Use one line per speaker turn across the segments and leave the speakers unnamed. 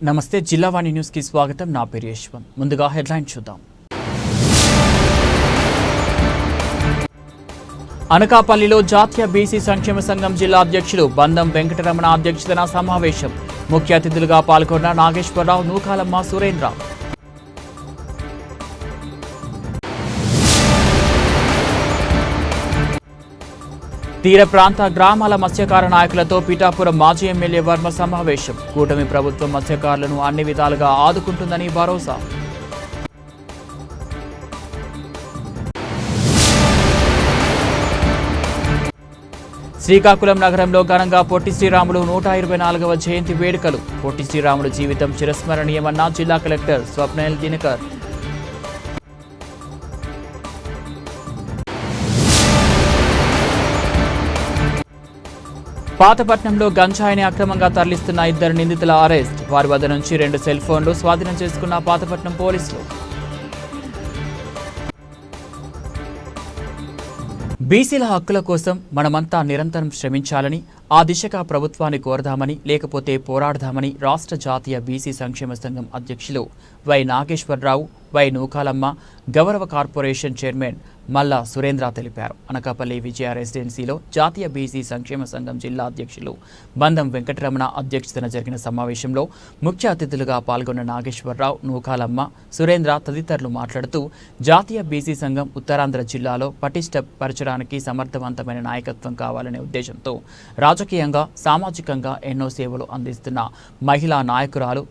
నమస్తే జిల్లావాణి న్యూస్ కి స్వాగతం. నా పేరు యశ్వంత్. ముందుగా హెడ్లైన్ చూద్దాం. అనకాపల్లిలో జాతీయ బీసీ సంక్షేమ సంఘం జిల్లా అధ్యక్షులు బందం వెంకటరమణ అధ్యక్షతన సమావేశం. ముఖ్య అతిథులుగా పాల్గొన్న నాగేశ్వరరావు, నూకాలమ్మ, సురేంద్ర. తీర ప్రాంత గ్రామాల మత్స్యకార నాయకులతో పిఠాపురం మాజీ ఎమ్మెల్యే వర్మ సమావేశం. కూటమి ప్రభుత్వం మత్స్యకారులను అన్ని విధాలుగా ఆదుకుంటుందని భరోసా. శ్రీకాకుళం నగరంలో ఘనంగా పొట్టి శ్రీరాములు 124వ జయంతి వేడుకలు. పొట్టి శ్రీరాములు జీవితం చిరస్మరణీయమన్న జిల్లా కలెక్టర్ స్వప్నల్ దినకర్. పాతపట్నంలో గంజాయిని అక్రమంగా తరలిస్తున్న 2 నిందితుల అరెస్ట్. వారి వద్ద నుంచి 2 సెల్ ఫోన్లు స్వాధీనం చేసుకున్న పాతపట్నం పోలీసులు. బీసీల హక్కుల కోసం మనమంతా నిరంతరం శ్రమించాలని, ఆ దిశగా ప్రభుత్వాన్ని కోరదామని, లేకపోతే పోరాడదామని రాష్ట్ర జాతీయ బీసీ సంక్షేమ సంఘం అధ్యక్షులు వై నాగేశ్వరరావు, వై నూకాలమ్మ, గౌరవ కార్పొరేషన్ చైర్మన్ మల్లా సురేంద్ర తెలిపారు. అనకాపల్లి విజయ రెసిడెన్సీలో జాతీయ బీసీ సంక్షేమ సంఘం జిల్లా అధ్యక్షులు బందం వెంకటరమణ అధ్యక్షతన జరిగిన సమావేశంలో ముఖ్య అతిథులుగా పాల్గొన్న నాగేశ్వరరావు, నూకాలమ్మ, సురేంద్ర తదితరులు మాట్లాడుతూ జాతీయ బీసీ సంఘం ఉత్తరాంధ్ర జిల్లాలో పటిష్టపరచడానికి సమర్థవంతమైన నాయకత్వం కావాలనే ఉద్దేశంతో రాజకీయంగా, సామాజికంగా ఎన్నో సేవలు అందిస్తున్న మహిళా నాయకురాలు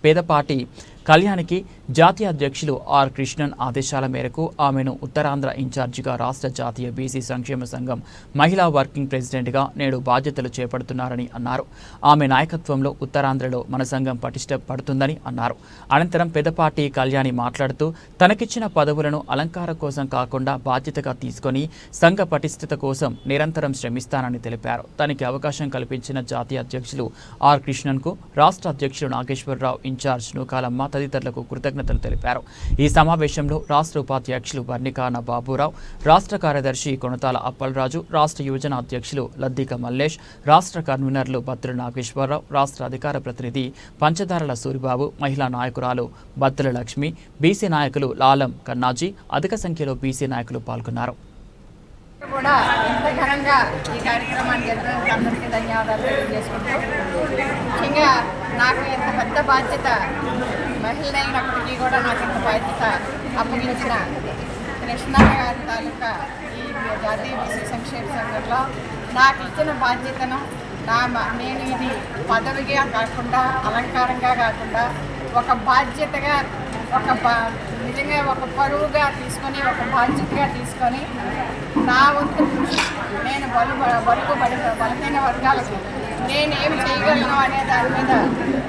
పేదపాటి కళ్యాణికి జాతీయ అధ్యక్షులు ఆర్ కృష్ణన్ ఆదేశాల మేరకు ఆమెను ఉత్తరాంధ్ర ఇన్ఛార్జిగా రాష్ట్ర జాతీయ బీసీ సంక్షేమ సంఘం మహిళా వర్కింగ్ ప్రెసిడెంట్గా నేడు బాధ్యతలు చేపడుతున్నారని అన్నారు. ఆమె నాయకత్వంలో ఉత్తరాంధ్రలో మన సంఘం పటిష్టపడుతుందని అన్నారు. అనంతరం పెదపాటి కళ్యాణి మాట్లాడుతూ తనకిచ్చిన పదవులను అలంకారం కోసం కాకుండా బాధ్యతగా తీసుకొని సంఘ పటిష్టత కోసం నిరంతరం శ్రమిస్తానని తెలిపారు. తనకి అవకాశం కల్పించిన జాతీయ అధ్యక్షులు ఆర్ కృష్ణన్కు రాష్ట్ర అధ్యక్షులు నాగేశ్వరరావు, ఇన్ఛార్జ్ నూకాలమ్మ తదితరులకు కృతజ్ఞతలు తెలిపారు. ఈ సమావేశంలో రాష్ట్ర ఉపాధ్యక్షులు వర్ణికాన బాబురావు, రాష్ట్ర కార్యదర్శి కొనతాల అప్పలరాజు, రాష్ట్ర యువజన అధ్యక్షులు లద్దిక మల్లేష్, రాష్ట్ర కన్వీనర్లు బత్తుల నాగేశ్వరరావు, రాష్ట్ర అధికార ప్రతినిధి పంచదారల సూరిబాబు, మహిళా నాయకురాలు బత్తుల లక్ష్మి, బీసీ నాయకులు లాలం కన్నాజీ, అధిక సంఖ్యలో బీసీ నాయకులు పాల్గొన్నారు.
కూడా ఇంత ఘనంగా ఈ కార్యక్రమాన్ని జరిపినందుకు అందరికీ ధన్యవాదాలు తెలియజేసుకుంటూ, ముఖ్యంగా నాకు ఇంత పెద్ద బాధ్యత, మహిళైనప్పటికీ కూడా నాకు ఇంత బాధ్యత అప్పగించిన కృష్ణ గారి తాలూకా ఈ జాతీయ బీసీ సంక్షేమ సంఘంలో నాకు ఇచ్చిన బాధ్యతను నేను ఇది పదవిగా కాకుండా, అలంకారంగా కాకుండా, ఒక బాధ్యతగా, నిజంగా ఒక పరువుగా తీసుకొని, ఒక బాధ్యతగా తీసుకొని నా వంతు నేను బలహీన వర్గాలకి నేను ఏమి చేయగలను అనే దాని మీద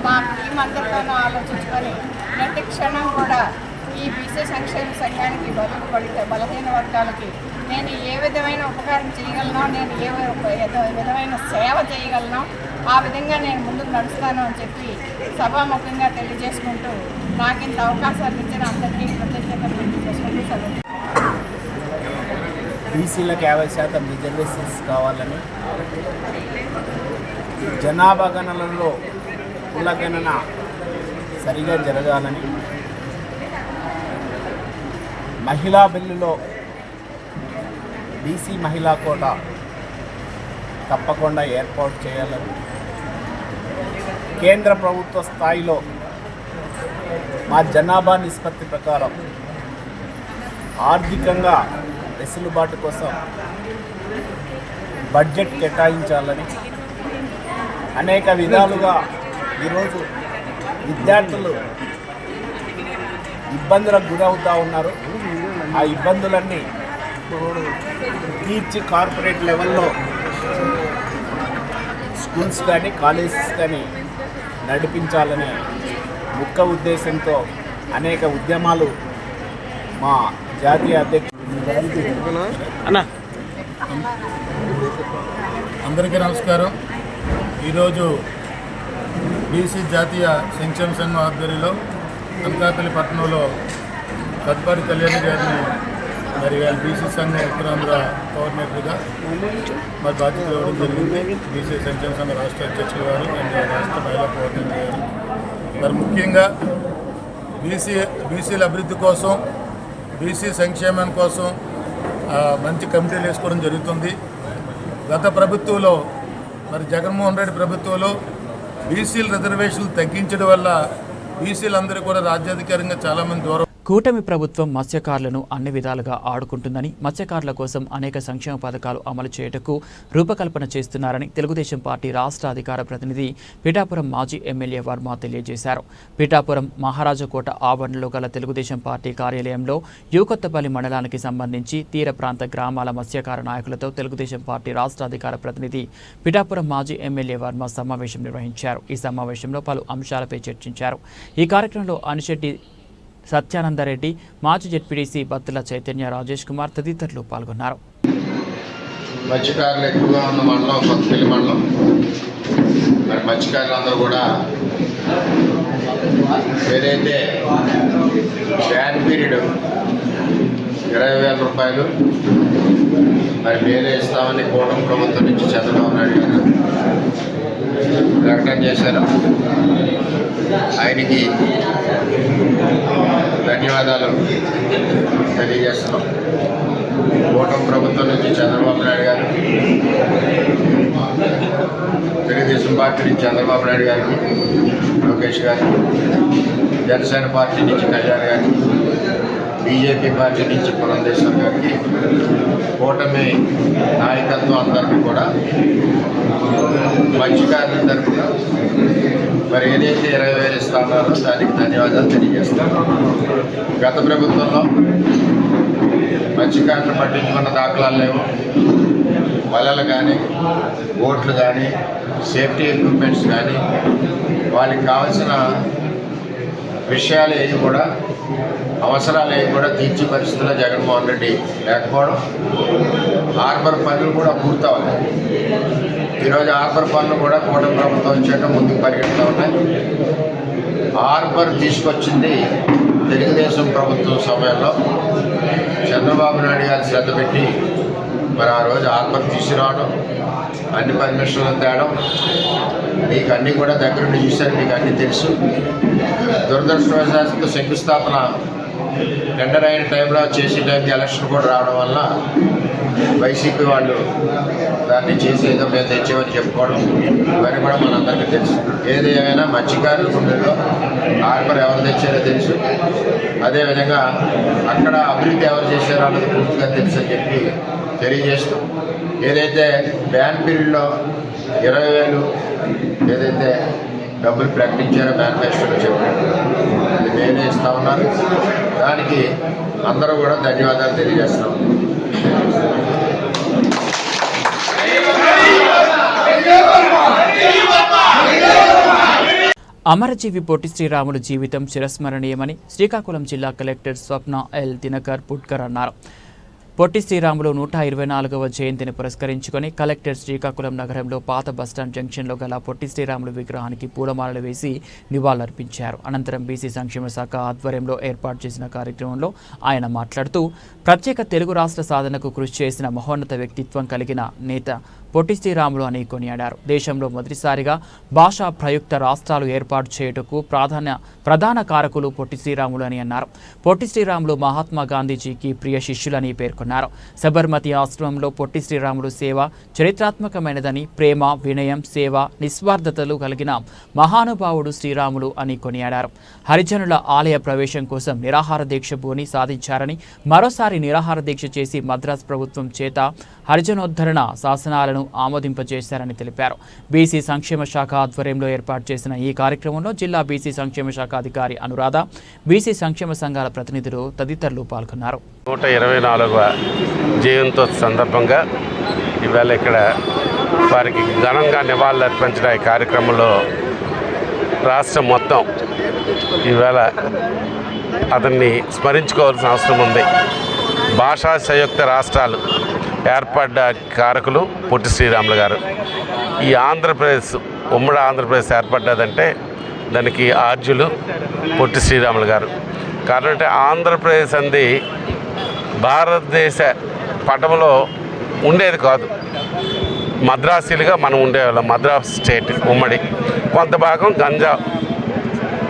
మా టీం అందరితోనూ ఆలోచించుకొని ప్రతి క్షణం కూడా ఈ బీసీ సంక్షేమ సంఘానికి బలహీన వర్గాలకి నేను ఏ విధమైన ఉపకారం చేయగలనో, నేను ఏ విధమైన సేవ చేయగలనో ఆ విధంగా నేను ముందుకు నడుస్తాను అని చెప్పి సభాముఖంగా తెలియజేసుకుంటూ నాకు ఇంత అవకాశాలు ఇచ్చిన అందరికీ కృతజ్ఞతలు తెలియజేసుకుంటూ సెలవు.
బీసీలకు 50% రిజర్వేషన్స్ కావాలని, జనాభా గణనలో కుల గణన సరిగా జరగాలని, మహిళా బిల్లులో బీసీ మహిళా కోటా తప్పకుండా ఏర్పాటు చేయాలని, కేంద్ర ప్రభుత్వ స్థాయిలో మా జనాభా నిష్పత్తి ప్రకారం ఆర్థికంగా వెసులుబాటు కోసం బడ్జెట్ కేటాయించాలని, అనేక విధాలుగా ఈరోజు విద్యార్థులు ఇబ్బందులకు గురవుతూ ఉన్నారు. ఆ ఇబ్బందులన్నీ తీర్చి కార్పొరేట్ లెవెల్లో స్కూల్స్ కానీ, కాలేజెస్ కానీ నడిపించాలనే ముఖ్య ఉద్దేశంతో అనేక ఉద్యమాలు మా జాతీయ అధ్యక్షుడు.
అందరికీ నమస్కారం. ఈరోజు బీసీ జాతీయ సంక్షేమ సంఘం ఆధ్వర్యంలో అనకాపల్లి పట్టణంలో పెదపాటి కళ్యాణి గారిని మరి వాళ్ళ బీసీ సంఘం ఉత్తరాంధ్ర కోఆర్డినేటర్గా మరి బాధ్యత ఇవ్వడం జరిగింది. బీసీ సంక్షేమ సంఘ రాష్ట్ర అధ్యక్షులు గారు అండ్ రాష్ట్ర మహిళా కోఆర్డినేటర్ గారు మరి ముఖ్యంగా బీసీల అభివృద్ధి కోసం, బీసీ సంక్షేమం కోసం మంచి కమిటీలు వేసుకోవడం జరుగుతుంది. గత ప్రభుత్వంలో మరి జగన్మోహన్ రెడ్డి ప్రభుత్వంలో బీసీల రిజర్వేషన్లు తగ్గించడం వల్ల బీసీలందరూ కూడా రాజ్యాధికారంగా చాలామంది దూరం.
కూటమి ప్రభుత్వం మత్స్యకారులను అన్ని విధాలుగా ఆడుకుంటుందని, మత్స్యకారుల కోసం అనేక సంక్షేమ పథకాలు అమలు చేయుటకు రూపకల్పన చేస్తున్నారని తెలుగుదేశం పార్టీ రాష్ట్ర అధికార ప్రతినిధి పిఠాపురం మాజీ ఎమ్మెల్యే వర్మ తెలియజేశారు. పిఠాపురం మహారాజకోట ఆవరణలో గల తెలుగుదేశం పార్టీ కార్యాలయంలో యూకొత్తపల్లి మండలానికి సంబంధించి తీర ప్రాంత గ్రామాల మత్స్యకార నాయకులతో తెలుగుదేశం పార్టీ రాష్ట్ర అధికార ప్రతినిధి పిఠాపురం మాజీ ఎమ్మెల్యే వర్మ సమావేశం నిర్వహించారు. ఈ సమావేశంలో పలు అంశాలపై చర్చించారు. ఈ కార్యక్రమంలో అనిశెట్టి సత్యానందరెడ్డి, మాజీ జెడ్పీటీసీ బత్తుల చైతన్య, రాజేష్ కుమార్ తదితరులు పాల్గొన్నారు.
మత్స్యకారులు ఎక్కువగా ఉన్న మండలం కొత్తపల్లి మండలం. మరి మత్స్యకారులందరూ కూడా ఏదైతే బ్యాన్ పీరియడ్ 20,000 రూపాయలు మరి వేరే ఇస్తామని కూటమి ప్రభుత్వం నుంచి చంద్రబాబు నాయుడు గారు ప్రకటన చేశారు. ఆయనకి ధన్యవాదాలు తెలియజేస్తున్నాం. కూటమి ప్రభుత్వం నుంచి చంద్రబాబు నాయుడు గారు, తెలుగుదేశం పార్టీ నుంచి చంద్రబాబు నాయుడు గారికి, లోకేష్ గారికి, జనసేన పార్టీ నుంచి కళ్యాణ్ గారికి, బీజేపీ పార్టీ నుంచి పురంధేశ్వర్ గారికి, కూటమి నాయకత్వం అందరికీ కూడా మత్స్యకారుల తరఫున మరి ఏదైతే 20,000 ఇస్తారో దానికి ధన్యవాదాలు తెలియజేస్తాను. గత ప్రభుత్వంలో మత్స్యకారులను పట్టించుకున్న దాఖలాలు లేవు. వలలు కానీ, బోట్లు కానీ, సేఫ్టీ ఎక్విప్మెంట్స్ కానీ, వాళ్ళకి కావాల్సిన విషయాలు ఏవి కూడా, అవసరాలు ఏవి కూడా తీర్చి పరిస్థితుల్లో జగన్మోహన్ రెడ్డి లేకపోవడం, హార్బర్ పనులు కూడా పూర్తవ్వాలి. ఈరోజు హార్బర్ పనులు కూడా కూటమి ప్రభుత్వం వచ్చాక ముందుకు పరిగెడుతూ ఉన్నాయి. హార్బర్ తీసుకొచ్చింది తెలుగుదేశం ప్రభుత్వం సమయంలో చంద్రబాబు నాయుడు గారు శ్రద్ధ పెట్టి మరి ఆ రోజు హార్బర్ తీసుకురావడం, అన్ని పర్మిషన్లు తేవడం, మీకు అన్నీ కూడా దగ్గరుండి చూశారు, మీకు అన్నీ తెలుసు. దురదృష్టవశాత్తు శంకుస్థాపన టెండర్ అయిన టైంలో చేసే టైంకి ఎలక్షన్ కూడా రావడం వల్ల వైసీపీ వాళ్ళు దాన్ని చేసేదో మేము తెచ్చామని చెప్పుకోవడం ఇవన్నీ కూడా మనందరికీ తెలుసు. ఏది ఏమైనా మత్స్యకారుల గుండెల్లో హార్బర్ ఎవరు తెచ్చారో తెలుసు. అదేవిధంగా అక్కడ అభివృద్ధి ఎవరు చేశారో అన్నది పూర్తిగా తెలుసు అని చెప్పి తెలియజేస్తూ, ఏదైతే బ్యాన్ పీరియడ్లో 20,000 ఏదైతే డబ్బులు ప్రకటించారో మేనిఫెస్టోలో చెప్పారు, అది మేమే ఇస్తా ఉన్నారు. దానికి అందరూ కూడా ధన్యవాదాలు తెలియజేస్తున్నాం.
అమరజీవి పొట్టి శ్రీరాములు జీవితం చిరస్మరణీయమని శ్రీకాకుళం జిల్లా కలెక్టర్ స్వప్న ఎల్ దినకర్ పుట్కర్ అన్నారు. పొట్టి శ్రీరాములు 124వ జయంతిని పురస్కరించుకొని కలెక్టర్ శ్రీకాకుళం నగరంలో పాత బస్టాండ్ జంక్షన్లో గల పొట్టి శ్రీరాములు విగ్రహానికి పూలమాలలు వేసి నివాళులర్పించారు. అనంతరం బీసీ సంక్షేమ శాఖ ఆధ్వర్యంలో ఏర్పాటు చేసిన కార్యక్రమంలో ఆయన మాట్లాడుతూ, ప్రత్యేక తెలుగు రాష్ట్ర సాధనకు కృషి చేసిన మహోన్నత వ్యక్తిత్వం కలిగిన నేత పొట్టి శ్రీరాములు అని కొనియాడారు. దేశంలో మొదటిసారిగా భాషా ప్రయుక్త రాష్ట్రాలు ఏర్పాటు చేయుటకు ప్రధాన కారకులు పొట్టి శ్రీరాములు అని అన్నారు. పొట్టి శ్రీరాములు మహాత్మా గాంధీజీకి ప్రియ శిష్యులని పేర్కొన్నారు. సబర్మతి ఆశ్రమంలో పొట్టి శ్రీరాములు సేవ చరిత్రాత్మకమైనదని, ప్రేమ, వినయం, సేవ, నిస్వార్థతలు కలిగిన మహానుభావుడు శ్రీరాములు అని కొనియాడారు. హరిజనుల ఆలయ ప్రవేశం కోసం నిరాహార దీక్ష భూని సాధించారని, మరోసారి నిరాహార దీక్ష చేసి మద్రాస్ ప్రభుత్వం చేత హరిజనోద్ధరణ శాసనాలను ఆమోదింపజేశారని తెలిపారు. బీసీ సంక్షేమ శాఖ ఆధ్వర్యంలో ఏర్పాటు చేసిన ఈ కార్యక్రమంలో జిల్లా బీసీ సంక్షేమ శాఖ అధికారి అనురాధ, బీసీ సంక్షేమ సంఘాల ప్రతినిధులు తదితరులు పాల్గొన్నారు.
124వ జయంతి సందర్భంగా ఇవాళ ఇక్కడ వారికి ఘనంగా నివాళులు అర్పించిన ఈ కార్యక్రమంలో రాష్ట్రం మొత్తం ఇవాళ అతన్ని స్మరించుకోవాల్సిన అవసరం ఉంది. భాషా సంయుక్త రాష్ట్రాలు ఏర్పడ్డ కారకులు పొట్టి శ్రీరాములు గారు. ఈ ఆంధ్రప్రదేశ్, ఉమ్మడి ఆంధ్రప్రదేశ్ ఏర్పడ్డదంటే దానికి ఆర్జులు పొట్టి శ్రీరాములు గారు. కాబట్టి ఆంధ్రప్రదేశ్ అంది భారతదేశ పటంలో ఉండేది కాదు. మద్రాసీలుగా మనం ఉండేవాళ్ళం. మద్రాస్ స్టేట్ ఉమ్మడి, కొంత భాగం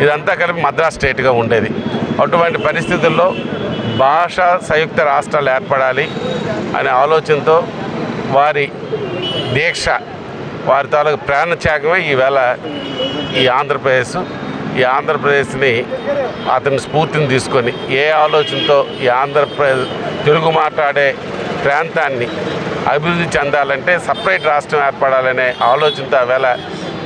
ఇదంతా కలిపి మద్రాస్ స్టేట్గా ఉండేది. అటువంటి పరిస్థితుల్లో భాషా సంయుక్త రాష్ట్రాలు ఏర్పడాలి అనే ఆలోచనతో వారి దీక్ష, వారి తాలూకు ప్రాణత్యాగమే ఈవేళ ఈ ఆంధ్రప్రదేశ్ని అతని స్ఫూర్తిని తీసుకొని ఏ ఆలోచనతో ఈ ఆంధ్రప్రదేశ్ తెలుగు మాట్లాడే ప్రాంతాన్ని అభివృద్ధి చెందాలంటే సపరేట్ రాష్ట్రం ఏర్పడాలనే ఆలోచనతో ఆవేళ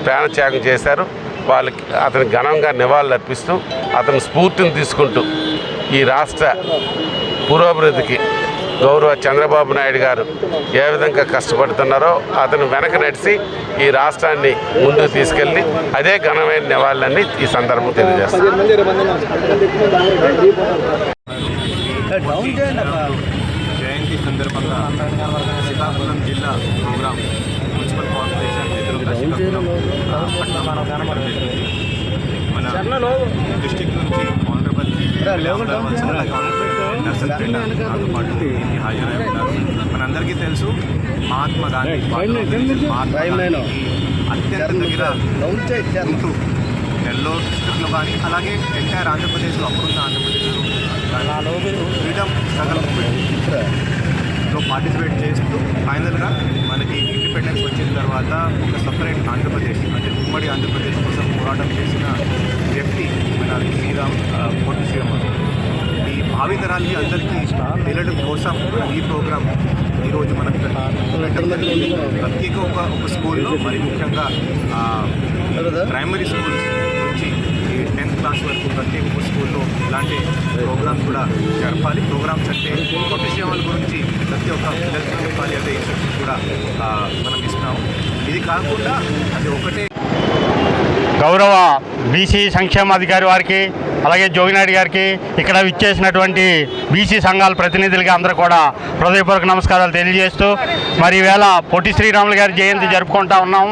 ప్రాణత్యాగం చేశారు. వాళ్ళకి అతని ఘనంగా నివాళులు అర్పిస్తూ అతని స్ఫూర్తిని తీసుకుంటూ ఈ రాష్ట్ర పురోభివృద్ధికి గౌరవ చంద్రబాబు నాయుడు గారు ఏ విధంగా కష్టపడుతున్నారో అతను వెనక నడిచి ఈ రాష్ట్రాన్ని ముందుకు తీసుకెళ్ళి అదే ఘనమైన నివాళులన్నీ ఈ సందర్భం తెలియజేస్తారు.
జయంతి సందర్భంగా శ్రీకాకుళం జిల్లా ప్రోగ్రాం మున్సిపల్ కార్పొరేషన్ ఎదురుగా శ్రీకాకుళం మన డిస్టిక్ నుంచి ఆనరబుల్ నర్సంపేట నాతో పాటు దీనికి హాజరై ఉన్నారు. మనందరికీ తెలుసు మహాత్మా గాంధీ అత్యంత దగ్గర ఉంటూ నెల్లూరు డిస్ట్రిక్ట్లో కానీ అలాగే ఎంటైర్ ఆంధ్రప్రదేశ్లో అప్పుడున్న ఆంధ్రప్రదేశ్లో ఫ్రీడమ్ స్ట్రగల్లో పార్టిసిపేట్ చేస్తూ ఫైనల్గా మనకి ఇండిపెండెన్స్ వచ్చిన తర్వాత ఒక సపరేట్ ఆంధ్రప్రదేశ్ అంటే ఉమ్మడి ఆంధ్రప్రదేశ్ కోసం పోరాటం చేసిన వ్యక్తి మన పొట్టి శ్రీరాములు. ఈ భావితరాలకి అందరికీ తెలియడం కోసం ఈ ప్రోగ్రాం ఈరోజు మనకు ప్రత్యేక ఒక స్కూల్లో మరి ముఖ్యంగా ప్రైమరీ స్కూల్స్ నుంచి 10th క్లాస్ వరకు ప్రత్యేక ఒక స్కూల్లో ఇలాంటి ప్రోగ్రామ్స్ కూడా జరపాలి. ప్రోగ్రామ్స్ అంటే పొట్టి శ్రీరాముల గురించి ప్రతి ఒక్క పిల్లలకి చెప్పాలి అనే ఇన్స్ట్రక్షన్స్ కూడా మనం ఇస్తున్నాము. ఇది కాకుండా అది ఒకటే
గౌరవ బీసీ సంక్షేమాధికారి వారికి అలాగే జోగినాయుడు గారికి ఇక్కడ విచ్చేసినటువంటి బీసీ సంఘాల ప్రతినిధులకి అందరూ కూడా హృదయపూర్వక నమస్కారాలు తెలియజేస్తూ మరి ఈవేళ పొట్టి శ్రీరాములు గారి జయంతి జరుపుకుంటా ఉన్నాం.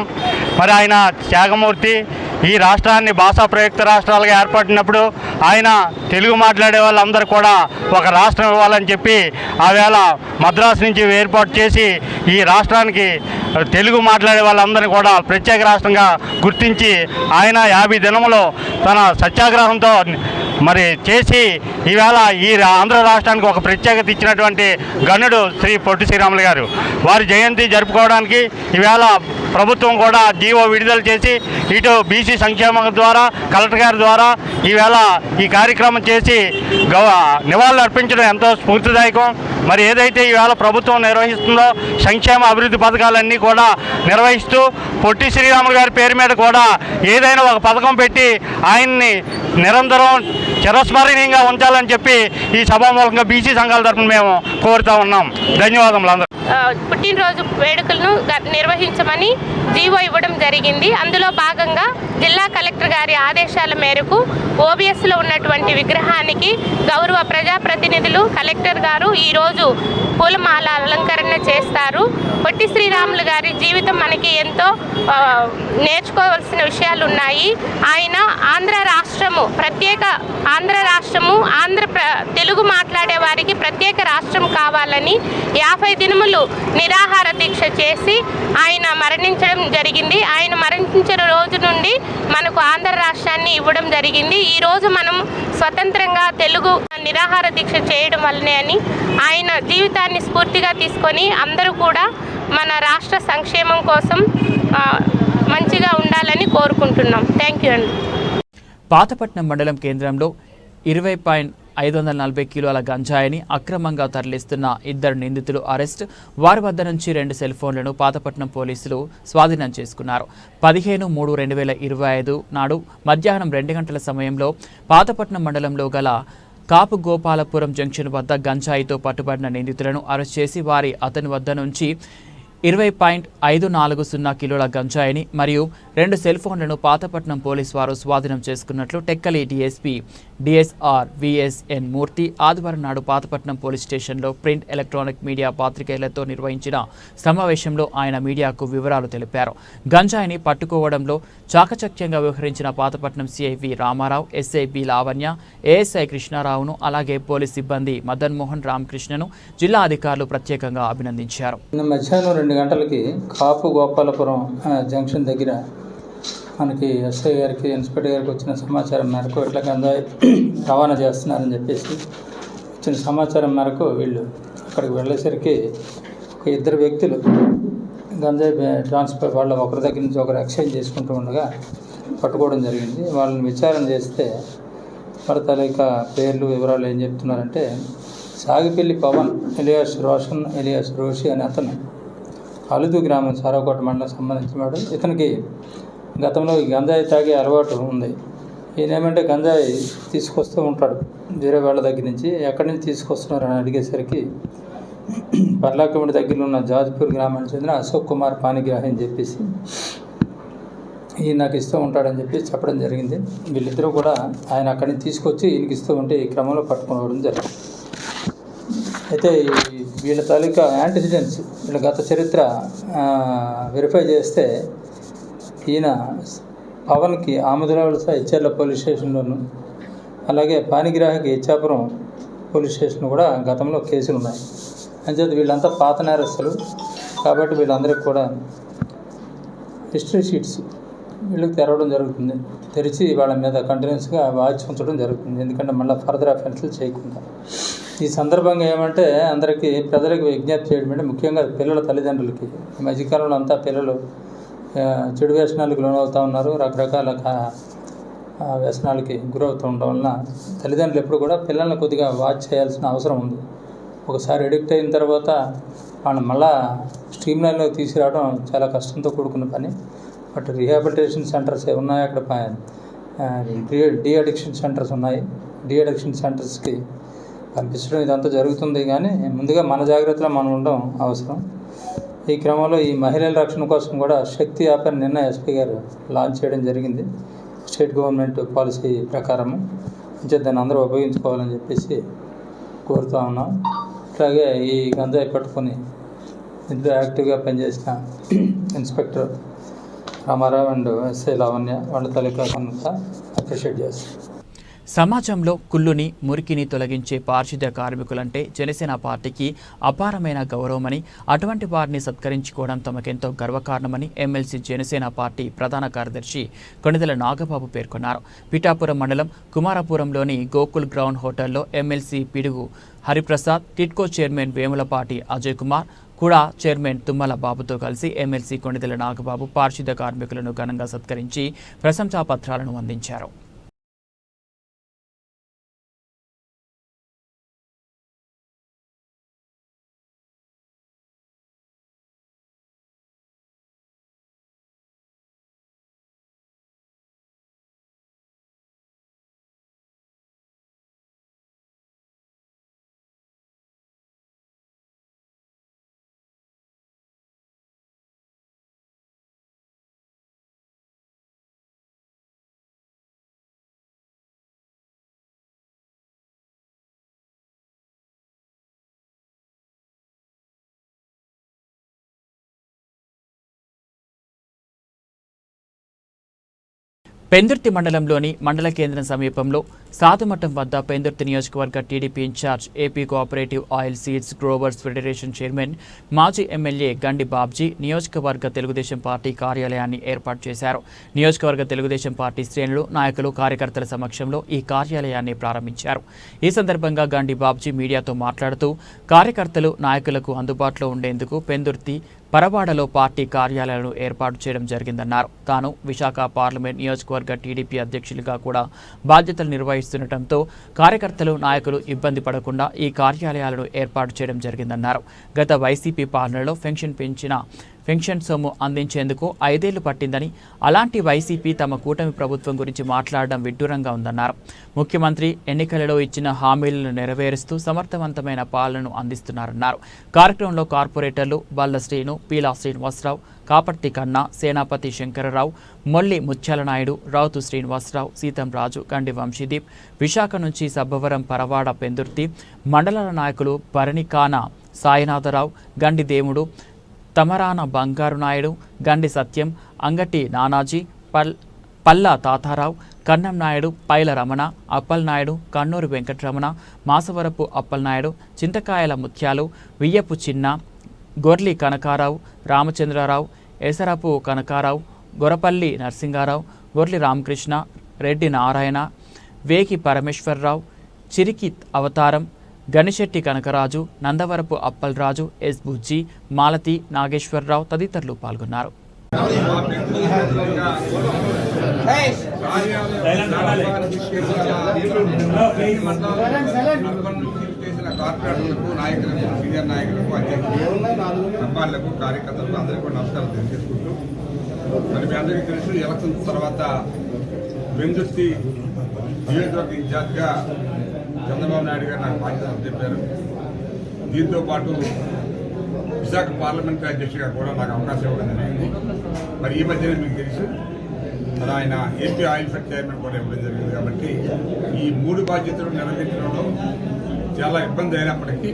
మరి ఆయన త్యాగమూర్తి ఈ రాష్ట్రాన్ని భాషా ప్రయుక్త రాష్ట్రాలుగా ఏర్పడినప్పుడు ఆయన తెలుగు మాట్లాడే వాళ్ళందరూ కూడా ఒక రాష్ట్రం ఇవ్వాలని చెప్పి ఆవేళ మద్రాసు నుంచి ఏర్పాటు చేసి ఈ రాష్ట్రానికి తెలుగు మాట్లాడే వాళ్ళందరినీ కూడా ప్రత్యేక రాష్ట్రంగా గుర్తించి ఆయన 50 దినములో తన సత్యాగ్రహంతో మరి చేసి ఈవేళ ఈ ఆంధ్ర రాష్ట్రానికి ఒక ప్రత్యేకత ఇచ్చినటువంటి గనుడు శ్రీ పొట్టి శ్రీరాములు గారు. వారి జయంతి జరుపుకోవడానికి ఈవేళ ప్రభుత్వం కూడా జీవో విడుదల చేసి ఇటు బీసీ సంక్షేమం ద్వారా కలెక్టర్ గారి ద్వారా ఈవేళ ఈ కార్యక్రమం చేసి నివాళులు అర్పించడం ఎంతో స్ఫూర్తిదాయకం. మరి ఏదైతే ఈవేళ ప్రభుత్వం నిర్వహిస్తుందో సంక్షేమ అభివృద్ధి పథకాలన్నీ కూడా నిర్వహిస్తూ పొట్టి శ్రీరాములు గారి పేరు మీద కూడా ఏదైనా ఒక పథకం పెట్టి ఆయన్ని నిరంతరం చిరస్మరణీయంగా ఉంచాలని చెప్పి ఈ సభామూలంగా బీసీ సంఘాల తరఫున మేము కోరుతా ఉన్నాం. ధన్యవాదములు అందరూ.
పుట్టినరోజు వేడుకలను నిర్వహించమని జీవో ఇవ్వడం జరిగింది. అందులో భాగంగా జిల్లా కలెక్టర్ గారి ఆదేశాల మేరకు ఓబీఎస్లో ఉన్నటువంటి విగ్రహానికి గౌరవ ప్రజాప్రతినిధులు కలెక్టర్ గారు ఈరోజు పూలమాల అలంకరణ చేస్తారు. పొట్టి శ్రీరాములు గారి జీవితం మనకి ఎంతో నేర్చుకోవాల్సిన విషయాలు ఉన్నాయి. ఆయన ఆంధ్ర రాష్ట్రము ప్రత్యేక ఆంధ్ర రాష్ట్రము తెలుగు మాట్లాడే వారికి ప్రత్యేక రాష్ట్రం కావాలని 50 దినములు నిరాహార దీక్ష చేసి ఆయన మరణించడం జరిగింది. ఆయన మరణించిన రోజు నుండి మనకు ఆంధ్ర రాష్ట్రాన్ని ఇవ్వడం జరిగింది. ఈరోజు మనం స్వతంత్రంగా తెలుగు నిరాహార దీక్ష చేయడం వల్లనే అని ఆయన జీవితాన్ని స్ఫూర్తిగా తీసుకొని అందరూ కూడా మన రాష్ట్ర సంక్షేమం కోసం మంచిగా ఉండాలని కోరుకుంటున్నాం. థ్యాంక్ యూ అండి.
పాతపట్నం మండలం కేంద్రంలో 20.540 కిలోల గంజాయిని అక్రమంగా తరలిస్తున్న 2 నిందితులు అరెస్ట్. వారి వద్ద నుంచి 2 సెల్ ఫోన్లను పాతపట్నం పోలీసులు స్వాధీనం చేసుకున్నారు. 15/3/2025 నాడు మధ్యాహ్నం 2 గంటల సమయంలో పాతపట్నం మండలంలో గల కాపు గోపాలపురం జంక్షన్ వద్ద గంజాయితో పట్టుబడిన నిందితులను అరెస్ట్ చేసి అతని వద్ద నుంచి 20.540 కిలోల గంజాయిని మరియు 2 సెల్ ఫోన్లను పాతపట్నం పోలీసు వారు స్వాధీనం చేసుకున్నట్లు టెక్కలి డీఎస్పీ డిఎస్ఆర్ విఎస్ఎన్ మూర్తి ఆదివారం నాడు పాతపట్నం పోలీస్ స్టేషన్లో ప్రింట్ ఎలక్ట్రానిక్ మీడియా పాత్రికేయులతో నిర్వహించిన సమావేశంలో ఆయన మీడియాకు వివరాలు తెలిపారు. గంజాయిని పట్టుకోవడంలో చాకచక్యంగా వ్యవహరించిన Pathapatnam CI V Ramarao, SI B Lavanya, ASI కృష్ణారావును అలాగే పోలీస్ సిబ్బంది మదన్ మోహన్ రామకృష్ణను జిల్లా అధికారులు ప్రత్యేకంగా అభినందించారు.
మధ్యాహ్నం 2 గంటలకి కాపు గోపాలపురం జంక్షన్ దగ్గర మనకి ఎస్ఐ గారికి ఇన్స్పెక్టర్ గారికి వచ్చిన సమాచారం మేరకు ఇట్లా గంజాయి రవాణా చేస్తున్నారని చెప్పేసి వచ్చిన సమాచారం మేరకు వీళ్ళు అక్కడికి వెళ్ళేసరికి ఒక ఇద్దరు వ్యక్తులు గంజాయి ట్రాన్స్ఫర్ వాళ్ళ ఒకరి దగ్గర నుంచి ఒకరు ఎక్స్చేంజ్ చేసుకుంటూ ఉండగా పట్టుకోవడం జరిగింది. వాళ్ళని విచారణ చేస్తే వాళ్ళ తాలూకా పేర్లు వివరాలు ఏం చెప్తున్నారంటే సాగిపల్లి పవన్ ఎలియాస్ రోషన్ ఎలియాస్ రోషి అనే అతను అలుదు గ్రామం సారాకోట మండలం సంబంధించిన వాడు. ఇతనికి గతంలో గంజాయి తాగే అలవాటు ఉంది. ఈయన ఏమంటే గంజాయి తీసుకొస్తూ ఉంటాడు వేరే వాళ్ళ దగ్గర నుంచి. ఎక్కడి నుంచి తీసుకొస్తున్నారని అడిగేసరికి పర్లాకమిడి దగ్గరలో ఉన్న జాజ్పూర్ గ్రామానికి చెందిన అశోక్ కుమార్ పానిగ్రాహి అని చెప్పేసి ఈయన నాకు ఇస్తూ ఉంటాడని చెప్పి చెప్పడం జరిగింది. వీళ్ళిద్దరూ కూడా ఆయన అక్కడి నుంచి తీసుకొచ్చి ఈయనకి ఇస్తూ ఉంటే ఈ క్రమంలో పట్టుకోవడం జరిగింది. అయితే వీళ్ళ తాలూకా యాంటిసిడెంట్స్ వీళ్ళ గత చరిత్ర వెరిఫై చేస్తే ఈయన పవన్కి ఆముదరావుల ఇచ్చేర్ల పోలీస్ స్టేషన్లోను అలాగే పానిగ్రాహికి ఇచ్చాపురం పోలీస్ స్టేషన్ కూడా గతంలో కేసులు ఉన్నాయి. అంచేత వీళ్ళంతా పాత నేరస్తులు కాబట్టి వీళ్ళందరికీ కూడా హిస్టరీ షీట్స్ వీళ్ళకి తెరవడం జరుగుతుంది. తెరిచి వాళ్ళ మీద కంటిన్యూస్గా వాచ్ ఉంచడం జరుగుతుంది. ఎందుకంటే మళ్ళీ ఫర్దర్ అఫెన్స్లు చేయకుండా. ఈ సందర్భంగా ఏమంటే అందరికీ ప్రజలకు విజ్ఞప్తి చేయడం అంటే ముఖ్యంగా పిల్లల తల్లిదండ్రులకి ఈ మధ్యకాలంలో అంతా పిల్లలు చెడు వ్యసనాలకు లోనవుతూ ఉన్నారు. రకరకాల వ్యసనాలకి గురవుతూ ఉండడం వలన తల్లిదండ్రులు ఎప్పుడు కూడా పిల్లల్ని కొద్దిగా వాచ్ చేయాల్సిన అవసరం ఉంది. ఒకసారి ఎడిక్ట్ అయిన తర్వాత వాళ్ళని మళ్ళా స్ట్రీమ్ లైన్లోకి తీసుకురావడం చాలా కష్టంతో కూడుకున్న పని. బట్ రీహాబిలిటేషన్ సెంటర్స్ ఉన్నాయి, అక్కడ డీ అడిక్షన్ సెంటర్స్ ఉన్నాయి. డీ అడిక్షన్ సెంటర్స్కి పంపించడం ఇదంతా జరుగుతుంది. కానీ ముందుగా మన జాగ్రత్తలో మనం ఉండడం అవసరం. ఈ క్రమంలో ఈ మహిళల రక్షణ కోసం కూడా శక్తి యాప్ అని నిన్న ఎస్పీ గారు లాంచ్ చేయడం జరిగింది. స్టేట్ గవర్నమెంట్ పాలసీ ప్రకారము దాన్ని అందరూ ఉపయోగించుకోవాలని చెప్పేసి కోరుతూ ఉన్నాం. అట్లాగే ఈ గంజాయి పట్టుకొని ఇందులో యాక్టివ్గా పనిచేసిన inspector Ramarao and SI Lavanya వాళ్ళ తాలూకా అప్రిషియేట్ చేస్తాం.
సమాజంలో కుళ్ళుని మురికిని తొలగించే పారిశుద్ధ్య కార్మికులంటే జనసేన పార్టీకి అపారమైన గౌరవమని, అటువంటి వారిని సత్కరించుకోవడం తమకెంతో గర్వకారణమని ఎమ్మెల్సీ జనసేన పార్టీ ప్రధాన కార్యదర్శి కొణిదెల నాగబాబు పేర్కొన్నారు. పిఠాపురం మండలం కుమారపురంలోని గోకుల్ గ్రౌండ్ హోటల్లో ఎమ్మెల్సీ పిడుగు హరిప్రసాద్, టిట్కో చైర్మన్ వేములపాటి అజయ్ కుమార్, కూడా చైర్మన్ తుమ్మల బాబుతో కలిసి ఎమ్మెల్సీ కొణిదెల నాగబాబు పారిశుద్ధ్య కార్మికులను ఘనంగా సత్కరించి ప్రశంసా పత్రాలను అందించారు. పెందుర్తి మండలంలోని మండల కేంద్రం సమీపంలో సాతుమఠం వద్ద పెందుర్తి నియోజకవర్గ TDP incharge, AP cooperative oil seeds growers federation chairman, మాజీ ఎమ్మెల్యే గండి బాబ్జీ నియోజకవర్గ తెలుగుదేశం పార్టీ కార్యాలయాన్ని ఏర్పాటు చేశారు. నియోజకవర్గ తెలుగుదేశం పార్టీ శ్రేణులు, నాయకులు, కార్యకర్తల సమక్షంలో ఈ కార్యాలయాన్ని ప్రారంభించారు. ఈ సందర్భంగా గండి బాబ్జీ మీడియాతో మాట్లాడుతూ కార్యకర్తలు, నాయకులకు అందుబాటులో ఉండేందుకు పెందుర్తి, పరవాడలో పార్టీ కార్యాలయాలను ఏర్పాటు చేయడం జరిగిందన్నారు. తాను విశాఖ పార్లమెంట్ నియోజకవర్గ టీడీపీ అధ్యక్షులుగా కూడా బాధ్యతలు నిర్వహిస్తుండటంతో కార్యకర్తలు, నాయకులు ఇబ్బంది పడకుండా ఈ కార్యాలయాలను ఏర్పాటు చేయడం జరిగిందన్నారు. గత వైసీపీ పాలనలో పెన్షన్ సొమ్ము అందించేందుకు 5 ఏళ్లు పట్టిందని, అలాంటి వైసీపీ తమ కూటమి ప్రభుత్వం గురించి మాట్లాడడం విడ్డూరంగా ఉందన్నారు. ముఖ్యమంత్రి ఎన్నికలలో ఇచ్చిన హామీలను నెరవేరుస్తూ సమర్థవంతమైన పాలనను అందిస్తున్నారన్నారు. కార్యక్రమంలో కార్పొరేటర్లు బల్ల శ్రీను, పీలా శ్రీనివాసరావు, కాపర్తి కన్నా, సేనాపతి శంకరరావు, మొల్లి ముత్యాలనాయుడు, రావుతు శ్రీనివాసరావు, సీతం రాజు, గండి వంశీదీప్, విశాఖ నుంచి సబ్బవరం, పరవాడ, పెందుర్తి మండలాల నాయకులు భరణికాన సాయినాథరావు, గండి దేవుడు, తమరాన బంగారు నాయుడు, గండి సత్యం, అంగటి నానాజీ, పల్లా తాతారావు, కన్నం నాయుడు, పైల రమణ, అప్పలనాయుడు, కన్నూరు వెంకటరమణ, మాసవరపు అప్పలనాయుడు, చింతకాయల ముత్యాలు, వియ్యపు చిన్న, గొర్లి కనకారావు, రామచంద్రరావు, ఎసరపు కనకారావు, గొరపల్లి నరసింగారావు, వర్లి రామకృష్ణ, రెడ్డి నారాయణ, వేకి పరమేశ్వరరావు, చిరికి అవతారం, గణిశెట్టి కనకరాజు, నందవరపు అప్పలరాజు, ఎస్ బుజ్జి, మాలతి, నాగేశ్వరరావు తదితరులు పాల్గొన్నారు.
కార్పొరేటర్లకు, నాయకులకు, సీనియర్ నాయకులకు, అధ్యక్షులకు, కార్యకర్తలకు అందరికీ కూడా నమస్కారం తెలియజేసుకుంటూ, మరి మీ అందరికీ తెలుసు ఎలక్షన్ తర్వాత వెందుర్తి నియోజకవర్గ ఇన్ఛార్జ్గా చంద్రబాబు నాయుడు గారు నాకు బాధ్యతలు చెప్పారు. దీంతో పాటు విశాఖ పార్లమెంటరీ అధ్యక్షుడిగా కూడా నాకు అవకాశం ఇవ్వడం జరిగింది. మరి ఈ మధ్యనే మీకు తెలుసు మరి ఆయన ఏపీ ఆయిల్ ఫెడ్ చైర్మన్ కూడా ఇవ్వడం జరిగింది. కాబట్టి ఈ 3 బాధ్యతలు నిర్వహించడంలో చాలా ఇబ్బంది అయినప్పటికీ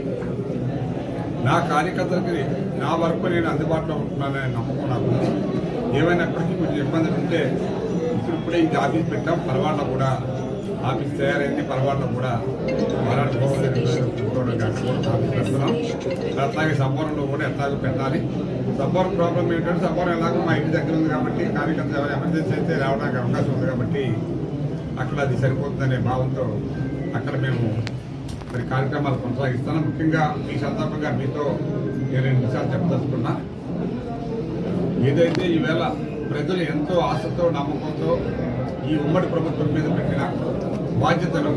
నా కార్యకర్తలకి నా వరకు నేను అందుబాటులో ఉంటున్నాననే నమ్మకం నాకు ఉంది. ఏమైనప్పటికీ కొంచెం ఇబ్బందులు ఉంటే ఇప్పుడే ఇంక ఆఫీస్ పెట్టాం. పరవాడలో కూడా ఆఫీస్ తయారైంది. పరవాడలో కూడా పెడుతున్నాం. అట్లాగే సబ్బవరంలో కూడా ఎట్లాగో పెట్టాలి. సబ్బవరం ప్రాబ్లం ఏంటంటే సబ్బవరం ఎలాగో మా ఇంటి దగ్గర ఉంది కాబట్టి కార్యకర్త ఎమర్జెన్సీ అయితే రావడానికి అవకాశం ఉంది కాబట్టి అక్కడ అది సరిపోతుందనే భావంతో అక్కడ మేము మరి కార్యక్రమాలు కొనసాగిస్తాను. ముఖ్యంగా ఈ సందర్భంగా మీతో నేను 2 నిమిషాలు చెప్పదలుచుకున్నా. ఏదైతే ఈవేళ ప్రజలు ఎంతో ఆశతో నమ్మకంతో ఈ ఉమ్మడి ప్రభుత్వం మీద పెట్టిన బాధ్యతలు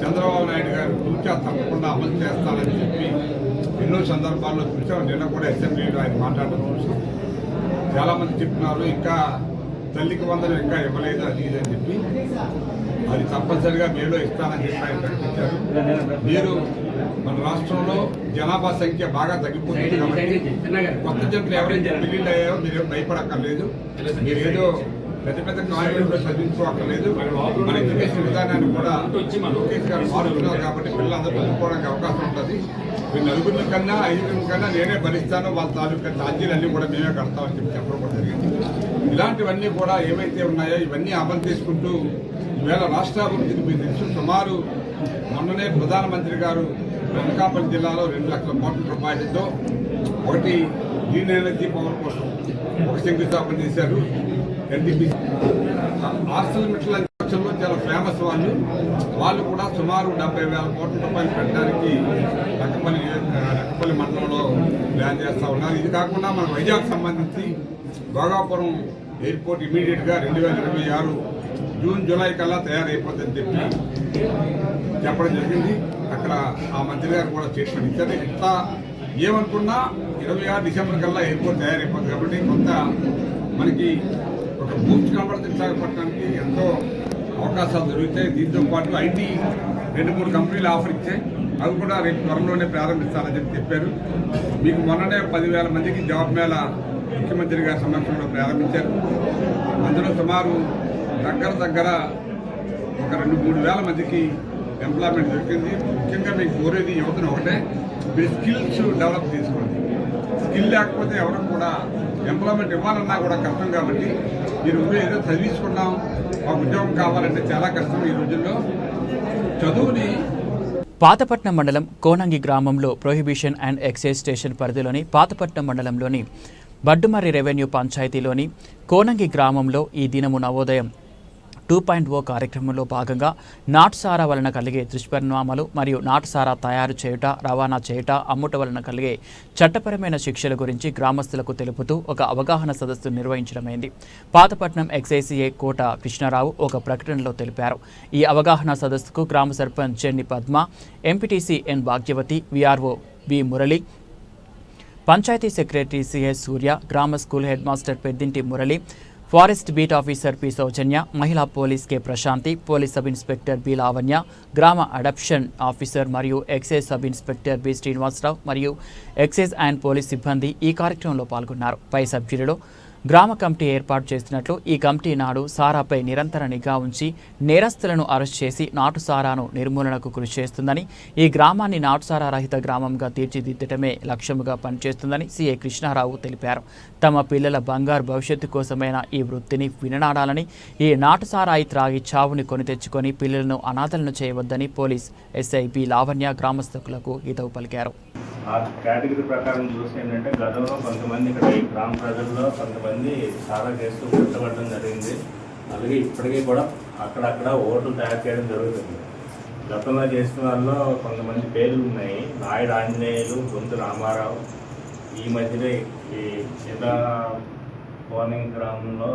చంద్రబాబు నాయుడు గారు తూచా తప్పకుండా అమలు చేస్తానని చెప్పి ఎన్నో సందర్భాల్లో చూసాం. నిన్న కూడా అసెంబ్లీలో ఆయన మాట్లాడడం చూసాం. చాలామంది చెప్తున్నారు ఇంకా తల్లికి వందలు ఇంకా ఇవ్వలేదు అది ఇదని చెప్పి. అది తప్పనిసరిగా మేలో ఇస్తానని చెప్పి ఆయన ప్రకటించారు. మీరు మన రాష్ట్రంలో జనాభా సంఖ్య బాగా తగ్గిపోతుంది కాబట్టి కొత్త జంతువులు ఎవరైతే పెళ్లిళ్ళు అయ్యాయో మీరేం భయపడక్కర్లేదు. మీరేదో పెద్ద పెద్ద కాలేజీలో చదివించుకోక్కర్లేదు. మన ఎడ్యుకేషన్ విధానాన్ని కూడా లోకేష్ గారు మారుతున్నారు కాబట్టి పిల్లలందరూ చదువుకోవడానికి అవకాశం ఉంటుంది. మీరు 4 కన్నా 5 కన్నా నేనే భరిస్తాను, వాళ్ళ తాలూకా ఛార్జీలన్నీ కూడా మేమే కడతామని చెప్పి చెప్పడం కూడా జరిగింది. ఇలాంటివన్నీ కూడా ఏవైతే ఉన్నాయో ఇవన్నీ అమలు చేసుకుంటూ ఈవేళ రాష్ట్రాభివృద్ధికి మీరు తెలుసు. సుమారు మొన్ననే ప్రధానమంత్రి గారు అనకాపల్లి జిల్లాలో 2 లక్షల కోట్ల రూపాయలతో ఒకటి గ్రీన్ ఎనర్జీ పవర్ కోసం ఒక శంకుస్థాపన చేశారు. ఎన్టీపీసీ ఆర్సిలమిట్ల పక్షంలో చాలా ఫేమస్ వాళ్ళు కూడా సుమారు 70,000 కోట్ల రూపాయలు పెట్టడానికి రక్కపల్లి మండలంలో ప్లాన్ చేస్తూ ఉన్నారు. ఇది కాకుండా మన వైజాగ్ సంబంధించి భోగాపురం ఎయిర్పోర్ట్ ఇమీడియట్గా 2026 జూన్ జూలై కల్లా తయారైపోతుందని చెప్పి చెప్పడం జరిగింది. అక్కడ ఆ మంత్రి గారు కూడా స్టేట్మెంట్ ఇచ్చారు. ఇట్లా ఏమనుకున్నా 26 డిసెంబర్ కల్లా ఎయిర్పోర్ట్ తయారైపోతుంది కాబట్టి కొంత మనకి ఒక బూస్ట్ కనబడుతుంది. విశాఖపట్నానికి ఎంతో అవకాశాలు దొరుకుతాయి. దీంతో పాటు ఐటీ 2-3 కంపెనీలు ఆఫర్ ఇచ్చాయి. అవి కూడా రేపు త్వరలోనే ప్రారంభిస్తారని చెప్పి చెప్పారు. మీకు మొన్ననే 10,000 మందికి జాబ్ మేళ ముఖ్యమంత్రి గారి సమక్షంలో ప్రారంభించారు. అందులో సుమారు దగ్గర ఒక 2-3 వేల మందికి ఎంప్లాయ్మెంట్ దొరికింది. ముఖ్యంగా మీకు కోరేది యువతను ఒకటే, మీరు స్కిల్స్ డెవలప్ చేసుకోండి. స్కిల్ లేకపోతే ఎవరికి కూడా ఎంప్లాయ్మెంట్ ఇవ్వాలన్నా కూడా కష్టం. కాబట్టి మీరు ఏదో చదివించుకున్నాం మాకు ఉద్యోగం కావాలంటే చాలా కష్టం ఈ రోజుల్లో. చదువుని
పాతపట్నం మండలం కోనంగి గ్రామంలో ప్రొహిబిషన్ అండ్ ఎక్సైజ్ స్టేషన్ పరిధిలోని పాతపట్నం మండలంలోని బడ్డుమర్రి రెవెన్యూ పంచాయతీలోని కోనంగి గ్రామంలో ఈ దినము నవోదయం 2.0 కార్యక్రమంలో భాగంగా నాటుసారా వలన కలిగే దుష్పరిణామాలు మరియు నాటుసారా తయారు చేయుట, రవాణా చేయుట, అమ్ముట వలన కలిగే చట్టపరమైన శిక్షల గురించి గ్రామస్తులకు తెలుపుతూ ఒక అవగాహన సదస్సు నిర్వహించడమైంది. పాతపట్నం ఎక్సైసీఏ కోట కృష్ణారావు ఒక ప్రకటనలో తెలిపారు. ఈ అవగాహన సదస్సుకు గ్రామ sarpanch Chenni Padma, MPTC N Bhagyavathi, VRO V Murali, panchayat secretary CS Surya, గ్రామ school head master Peddinti Murali, forest beat officer P Soujanya, మహిళా police K Prashanthi, police sub inspector B Lavanya, గ్రామ అడాప్షన్ ఆఫీసర్ మరియు excise sub inspector B Srinivasa Rao మరియు ఎక్సైజ్ అండ్ పోలీస్ సిబ్బంది ఈ కార్యక్రమంలో పాల్గొన్నారు. పై సభ్యులలో గ్రామ కమిటీ ఏర్పాటు చేసినట్లు, ఈ కమిటీ నాడు సారాపై నిరంతర నిఘా ఉంచి నేరస్తులను అరెస్ట్ చేసి నాటు సారాను నిర్మూలనకు కృషి చేస్తుందని, ఈ గ్రామాన్ని నాటుసారా రహిత గ్రామంగా తీర్చిదిద్దటమే లక్ష్యముగా పనిచేస్తుందని సిఐ కృష్ణారావు తెలిపారు. తమ పిల్లల బంగారు భవిష్యత్తు కోసమైన ఈ వృత్తిని విననాడాలని, ఈ నాటుసారాయి త్రాగి చావుని కొని తెచ్చుకొని పిల్లలను అనాథలను చేయవద్దని పోలీస్ ఎస్ఐ బి లావణ్య గ్రామస్తులకు హితవు పలికారు.
ఆ కేటగిరీ ప్రకారం చూసి ఏంటంటే గతంలో కొంతమంది ఇక్కడ ఈ గ్రామ ప్రజల్లో కొంతమంది సారా చేస్తూ గుర్తుపట్టడం జరిగింది. అలాగే ఇప్పటికీ కూడా అక్కడక్కడ ఓట్లు తయారు చేయడం జరుగుతుంది. గతంలో చేసిన వాళ్ళలో కొంతమంది పేర్లు ఉన్నాయి. నాయుడు ఆంజనేయులు, గొంతు రామారావు. ఈ మధ్యనే ఈ చిన్న కోనింగ్ గ్రామంలో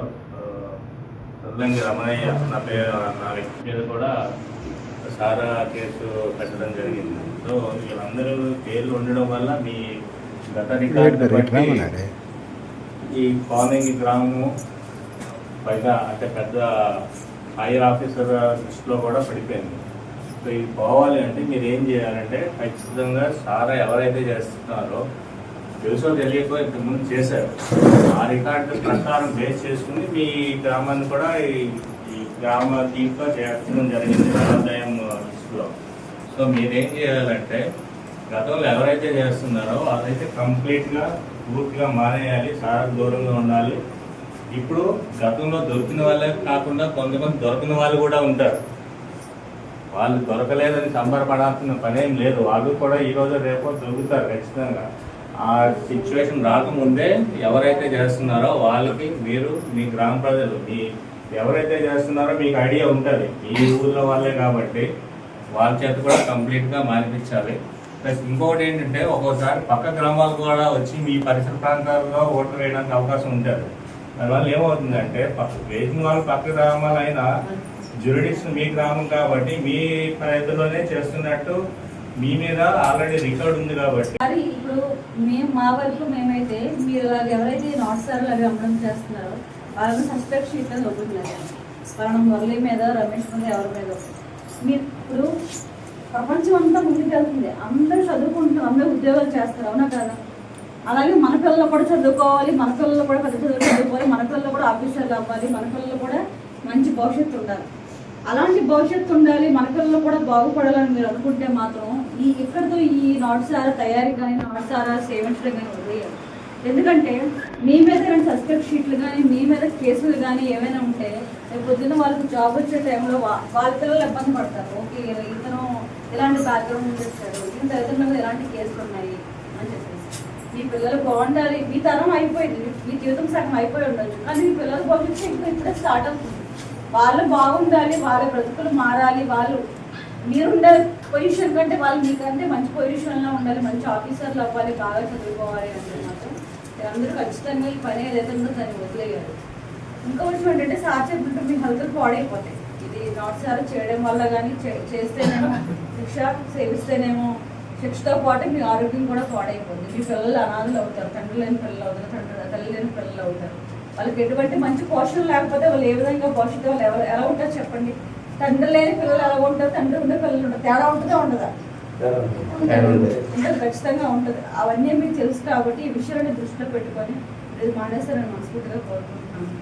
సల్లంగి రమణయ్య నా వ్యక్తి మీద కూడా సారా కేసు పెట్టడం జరిగింది. సో వీళ్ళందరూ పేర్లు ఉండడం వల్ల మీ గత రికార్డు బట్టి ఈ కోనింగ్ గ్రామము పైగా అంటే పెద్ద హైయర్ ఆఫీసర్ దృష్టిలో కూడా పడిపోయింది. సో ఇది పోవాలి అంటే మీరు ఏం చేయాలంటే ఖచ్చితంగా సారా ఎవరైతే చేస్తున్నారో తెలుసో తెలియకో ఇంతకుముందు చేశారు, ఆ రికార్డు ప్రకారం బేస్ చేసుకుని మీ గ్రామాన్ని కూడా ఈ గ్రామ దీంట్లో చేర్చడం జరిగింది ఆదాయం లిస్టులో. సో మీరేం చేయాలంటే గతంలో ఎవరైతే చేస్తున్నారో అదైతే కంప్లీట్గా పూర్తిగా మానేయాలి, సారా దూరంగా ఉండాలి. ఇప్పుడు గతంలో దొరికిన వాళ్ళే కాకుండా కొంతమంది దొరకని వాళ్ళు కూడా ఉంటారు. వాళ్ళు దొరకలేదని సంబరపడాల్సిన పనేం లేదు, వాళ్ళు కూడా ఈరోజు రేపో దొరుకుతారు ఖచ్చితంగా. ఆ సిచ్యువేషన్ రాకముందే ఎవరైతే చేస్తున్నారో వాళ్ళకి మీరు మీ గ్రామ ప్రజలు మీ ఎవరైతే చేస్తున్నారో మీకు ఐడియా ఉంటుంది, ఈ ఊళ్ళో వాళ్ళే కాబట్టి వాళ్ళ చేత కూడా కంప్లీట్గా మానిపించాలి. ప్లస్ ఇంకొకటి ఏంటంటే ఒక్కోసారి పక్క గ్రామాలు కూడా వచ్చి మీ పరిసర ప్రాంతాల్లో ఓట్లు వేయడానికి అవకాశం ఉంటుంది. దానివల్ల ఏమవుతుందంటే వేసిన వాళ్ళు పక్క గ్రామాలు అయినా జ్యూరిడిక్షన్ మీ గ్రామం కాబట్టి మీ పరిధిలోనే చేస్తున్నట్టు మీ మీద ఆల్రెడీ రికార్డ్ ఉంది కాబట్టి.
ఇప్పుడు మేము మా వరకు మేమైతే మీరు ఎవరైతే నాట్ సార్లు అవి అమలు చేస్తున్నారో వాళ్ళని సస్పెక్ట్ షీట్ అని ఓపెన్ చేయాలి. కారణం మురళి మీద, రమేష్ మీద, ఎవరి మీద. మీరు ఇప్పుడు ప్రపంచం అంతా ముందుకెళ్తుంది, అందరూ చదువుకుంటున్నారు, అందరూ ఉద్యోగాలు చేస్తారు, అవునా కదా? అలాగే మన పిల్లలు కూడా చదువుకోవాలి, మన పిల్లలు కూడా పెద్ద చదువుకోవాలి, మన పిల్లలు కూడా ఆఫీసర్లు అవ్వాలి, మన పిల్లలు కూడా మంచి భవిష్యత్తు ఉండాలి. అలాంటి భవిష్యత్తు ఉండాలి, మన పిల్లలు కూడా బాగుపడాలని మీరు అనుకుంటే మాత్రం ఇక్కడితో ఈ నాటు సారా తయారీ కానీ నాటు సారా సేవించడం కానీ వదిలేయాలి. ఎందుకంటే మీ మీద ఏమైనా సస్పెక్ట్ షీట్లు కానీ మీ మీద కేసులు కానీ ఏమైనా ఉంటే పొద్దున్న వాళ్ళకి జాబ్ వచ్చే టైంలో వాళ్ళ పిల్లలు ఇబ్బంది పడతారు. ఓకే, ఇతను ఇలాంటి బ్యాక్గ్రౌండ్ చేస్తాడు, ఇతని తల్లిదండ్రుల మీద ఎలాంటి కేసులు ఉన్నాయి అని చెప్పేసి. మీ పిల్లలు బాగుండాలి, మీ తరం అయిపోయింది, మీ జీవితం సగం అయిపోయి ఉండొచ్చు, కానీ మీ పిల్లల భవిష్యత్తు ఇప్పుడే స్టార్ట్ అవుతుంది. వాళ్ళు బాగుండాలి, వాళ్ళ బ్రతుకులు మారాలి, వాళ్ళు మీరుండే పొజిషన్ కంటే వాళ్ళు మీకంటే మంచి పొజిషన్లో ఉండాలి, మంచి ఆఫీసర్లు అవ్వాలి, బాగా చదువుకోవాలి అంటే మాత్రం అందరూ ఖచ్చితంగా ఈ పని ఏదైతే ఉందో దాన్ని వదిలేయాలి. ఇంకో విషయం ఏంటంటే సార్ చెప్పినట్టు మీ హెల్త్ పాడైపోతాయి. ఇది నాట్ సార్ చేయడం వల్ల కానీ చేస్తేనేమో శిక్ష, సేవిస్తేనేమో శిక్షతో పాటు మీ ఆరోగ్యం కూడా పాడైపోతుంది. మీ పిల్లలు అనాథలు అవుతారు, తండ్రి లేని పిల్లలు అవుతారు, తల్లి లేని పిల్లలు అవుతారు. వాళ్ళకి ఎటువంటి మంచి పోషణ లేకపోతే వాళ్ళు ఏ విధంగా భవిష్యత్తు వాళ్ళు ఎలా ఉంటారు చెప్పండి? తండ్రి లేని పిల్లలు ఎలా ఉంటారు, తండ్రి ఉండే పిల్లలు ఉంటారు, తేడా ఉంటుందా ఉండదా? ఉంటుంది, ఖచ్చితంగా ఉంటుంది. అవన్నీ మీకు తెలుసు కాబట్టి ఈ విషయాన్ని దృష్టిలో పెట్టుకొని ఇది మానేస్తారని మనస్ఫూర్తిగా కోరుకుంటున్నాను.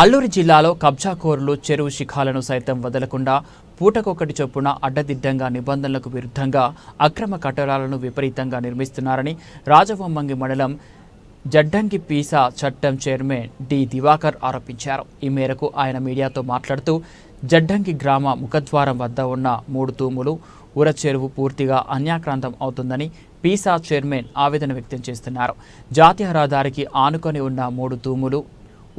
అల్లూరు జిల్లాలో కబ్జాకోరులు చెరువు శిఖాలను సైతం వదలకుండా పూటకొకటి చొప్పున అడ్డదిడ్డంగా నిబంధనలకు విరుద్ధంగా అక్రమ కట్టడాలను విపరీతంగా నిర్మిస్తున్నారని రాజవొమ్మంగి మండలం జడ్డంకి పీసా చట్టం చైర్మన్ డి దివాకర్ ఆరోపించారు. ఈ మేరకు ఆయన మీడియాతో మాట్లాడుతూ జడ్డంకి గ్రామ ముఖద్వారం వద్ద ఉన్న 3 తూములు ఉర చెరువు పూర్తిగా అన్యాక్రాంతం అవుతుందని పీసా చైర్మన్ ఆవేదన వ్యక్తం చేస్తున్నారు. జాతీయ రహదారికి ఆనుకొని ఉన్న 3 తూములు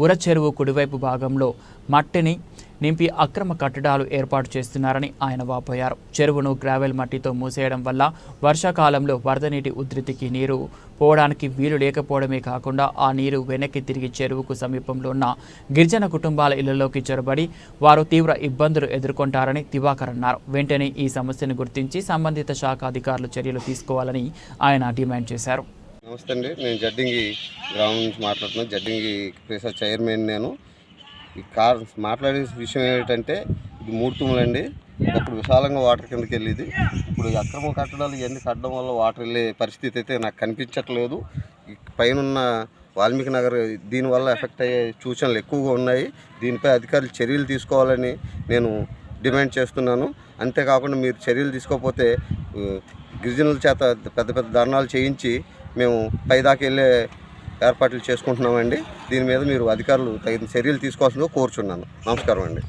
ఉర చెరువు కుడివైపు భాగంలో మట్టిని నింపి అక్రమ కట్టడాలు ఏర్పాటు చేస్తున్నారని ఆయన వాపోయారు. చెరువును గ్రావెల్ మట్టితో మూసేయడం వల్ల వర్షాకాలంలో వరద నీటి ఉధృతికి నీరు పోవడానికి వీలు లేకపోవడమే కాకుండా ఆ నీరు వెనక్కి తిరిగి చెరువుకు సమీపంలో ఉన్న గిరిజన కుటుంబాల ఇళ్లలోకి చొరబడి వారు తీవ్ర ఇబ్బందులు ఎదుర్కొంటారని దివాకర్ అన్నారు. వెంటనే ఈ సమస్యను గుర్తించి సంబంధిత శాఖ అధికారులు చర్యలు తీసుకోవాలని ఆయన డిమాండ్ చేశారు.
నమస్తే అండి, నేను జడ్డింగి గ్రామం నుంచి మాట్లాడుతున్నాను. జడ్డింగి పీసా చైర్మన్ నేను. ఈ మాట్లాడే విషయం ఏమిటంటే ఇది 3 తూములండి. అప్పుడు విశాలంగా వాటర్ కిందకి వెళ్ళేది. ఇప్పుడు ఈ అక్రమ కట్టడాలు ఇవన్నీ కట్టడం వల్ల వాటర్ వెళ్ళే పరిస్థితి అయితే నాకు కనిపించట్లేదు. పైన వాల్మీకి నగర్ దీనివల్ల ఎఫెక్ట్ అయ్యే సూచనలు ఎక్కువగా ఉన్నాయి. దీనిపై అధికారులు చర్యలు తీసుకోవాలని నేను డిమాండ్ చేస్తున్నాను. అంతేకాకుండా మీరు చర్యలు తీసుకోకపోతే గిరిజనుల చేత పెద్ద పెద్ద ధర్నాలు చేయించి మేము పైదాకా వెళ్ళే ఏర్పాట్లు చేసుకుంటున్నామండి. దీని మీద మీరు అధికారులు తగిన చర్యలు తీసుకోవాల్సిందిగా కోరుచున్నాను. నమస్కారం అండి.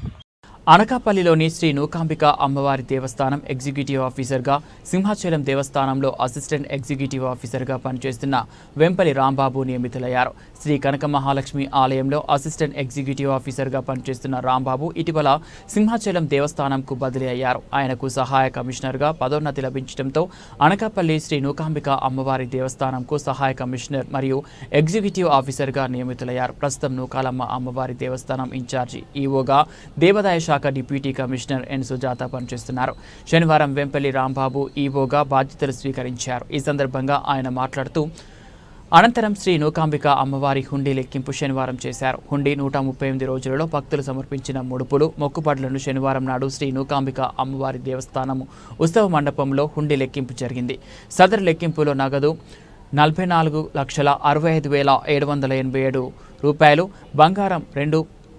అనకాపల్లిలోని శ్రీ నూకాంబిక అమ్మవారి దేవస్థానం ఎగ్జిక్యూటివ్ ఆఫీసర్గా, సింహాచలం దేవస్థానంలో అసిస్టెంట్ ఎగ్జిక్యూటివ్ ఆఫీసర్గా పనిచేస్తున్న వెంపలి రాంబాబు నియమితులయ్యారు. శ్రీ కనక మహాలక్ష్మి ఆలయంలో అసిస్టెంట్ ఎగ్జిక్యూటివ్ ఆఫీసర్గా పనిచేస్తున్న రాంబాబు ఇటీవల సింహాచలం దేవస్థానంకు బదిలీ అయ్యారు. ఆయనకు సహాయ కమిషనర్గా పదోన్నతి లభించడంతో అనకాపల్లి శ్రీ నూకాంబిక అమ్మవారి దేవస్థానంకు సహాయ కమిషనర్ మరియు ఎగ్జిక్యూటివ్ ఆఫీసర్గా నియమితులయ్యారు. ప్రస్తుతం నూకాలమ్మ అమ్మవారి దేవస్థానం ఇన్ఛార్జి ఈవోగా దేవాదాయ శాఖ డిప్యూటీ కమిషనర్ ఎన్ సుజాత పనిచేస్తున్నారు. శనివారం వెంపల్లి రాంబాబు ఈవోగా బాధ్యతలు స్వీకరించారు. ఈ సందర్భంగా ఆయన మాట్లాడుతూ అనంతరం శ్రీ నూకాంబిక అమ్మవారి హుండీ లెక్కింపు శనివారం చేశారు. హుండీ 138 రోజులలో భక్తులు సమర్పించిన ముడుపులు, మొక్కుబడులను శనివారం నాడు శ్రీ నూకాంబిక అమ్మవారి దేవస్థానము ఉత్సవ మండపంలో హుండీ లెక్కింపు జరిగింది. సదరు లెక్కింపులో నగదు 44,65,787 రూపాయలు, బంగారం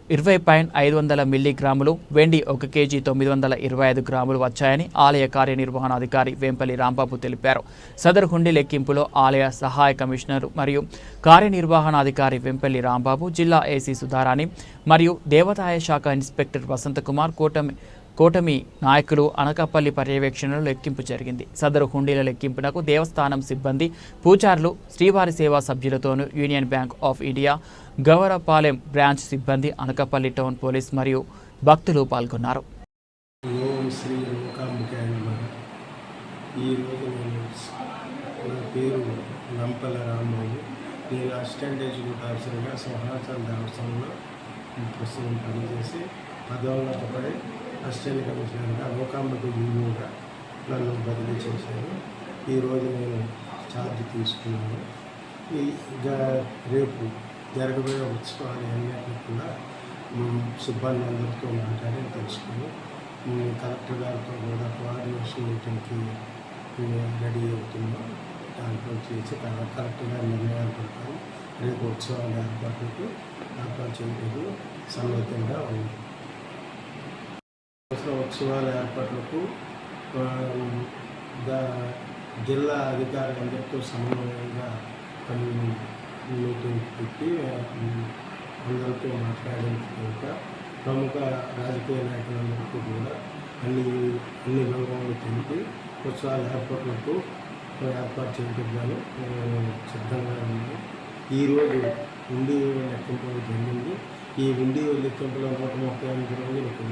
20.500 మిల్లీగ్రాములు, వెండి 1 కేజీ 925 గ్రాములు వచ్చాయని ఆలయ కార్యనిర్వహణాధికారి వెంపల్లి రాంబాబు తెలిపారు. సదరు హుండీ లెక్కింపులో ఆలయ సహాయ కమిషనర్ మరియు కార్యనిర్వహణాధికారి వెంపల్లి రాంబాబు, జిల్లా ఏసీ సుధారాణి మరియు దేవాదాయ శాఖ ఇన్స్పెక్టర్ వసంతకుమార్, కూటమి నాయకులు అనకాపల్లి పర్యవేక్షణలో లెక్కింపు జరిగింది. సదరు హుండీల లెక్కింపునకు దేవస్థానం సిబ్బంది, పూజారులు, శ్రీవారి సేవా సభ్యులతోనూ union bank of India, Gavarapalem branch సిబ్బంది, అనకాపల్లి టౌన్ పోలీస్ మరియు భక్తులు పాల్గొన్నారు.
ఓం శ్రీ నూకాంబికాయ నమః. ఈరోజు నా పేరు నంపల రాంబాబు. నేను అసిస్టెంట్ ఎగ్జిక్యూటివ్ ఆఫీసర్గా సింహాచలం దేవస్థానంలో ప్రస్తుతం పనిచేసి పదోన్నతపై అసిస్టెంట్ కమిషనర్గా నూకాంబిక ఈవోగా నన్ను బదిలీ చేశారు. ఈరోజు నేను ఛార్జ్ తీసుకున్నాను. రేపు జరగబోయే ఉత్సవాలు అన్నింటినీ కూడా సిబ్బంది అందరితో మాట్లాడి తెలుసుకుని కలెక్టర్ గారితో కూడా కోఆర్డినేషన్ మీటింగ్కి రెడీ అవుతున్నాం. దాంట్లో చేసి కలెక్టర్ గారి నిర్ణయాల ప్రకారం రేపు ఉత్సవాల ఏర్పాట్లకు ఏర్పాటు చేయడానికి సన్నద్ధంగా ఉంది. ఉత్సవాల ఏర్పాట్లకు జిల్లా అధికారులందరితో సమన్వయంగా మీటింగ్ పెట్టి అందరితో మాట్లాడేందుకు ప్రముఖ రాజకీయ నాయకులందరికీ కూడా అన్ని వివరాలు తెలిపి ఉత్సవాల ఏర్పాట్లకు ఏర్పాటు చేయడానికి సిద్ధంగా ఉంది. ఈరోజు హుండీ లెక్కింపు జరిగింది. ఈ హుండీ లెక్కింపులో 138 రోజులకు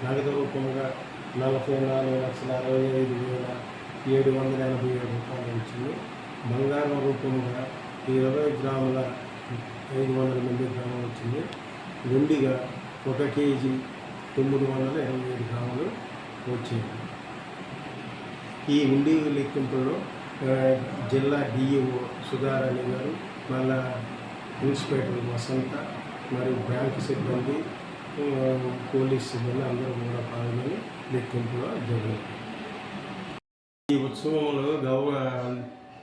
నగదు రూపంగా 44,65,787 రూపాయలు వచ్చింది. బంగారం రూపంగా 20 గ్రాముల 500 మిల్లీగ్రాములు వచ్చింది. వెండిగా 1 కేజీ 927 గ్రాములు వచ్చింది. ఈ హుండీ లెక్కింపులో జిల్లా డిఈఓ సుధారాణి గారు, మళ్ళా ఇన్స్పెక్టర్ వసంత మరియు బ్యాంకు సిబ్బంది, పోలీస్ సిబ్బంది అందరూ కూడా పాల్గొని లెక్కింపులో జరిగింది. ఈ ఉత్సవంలో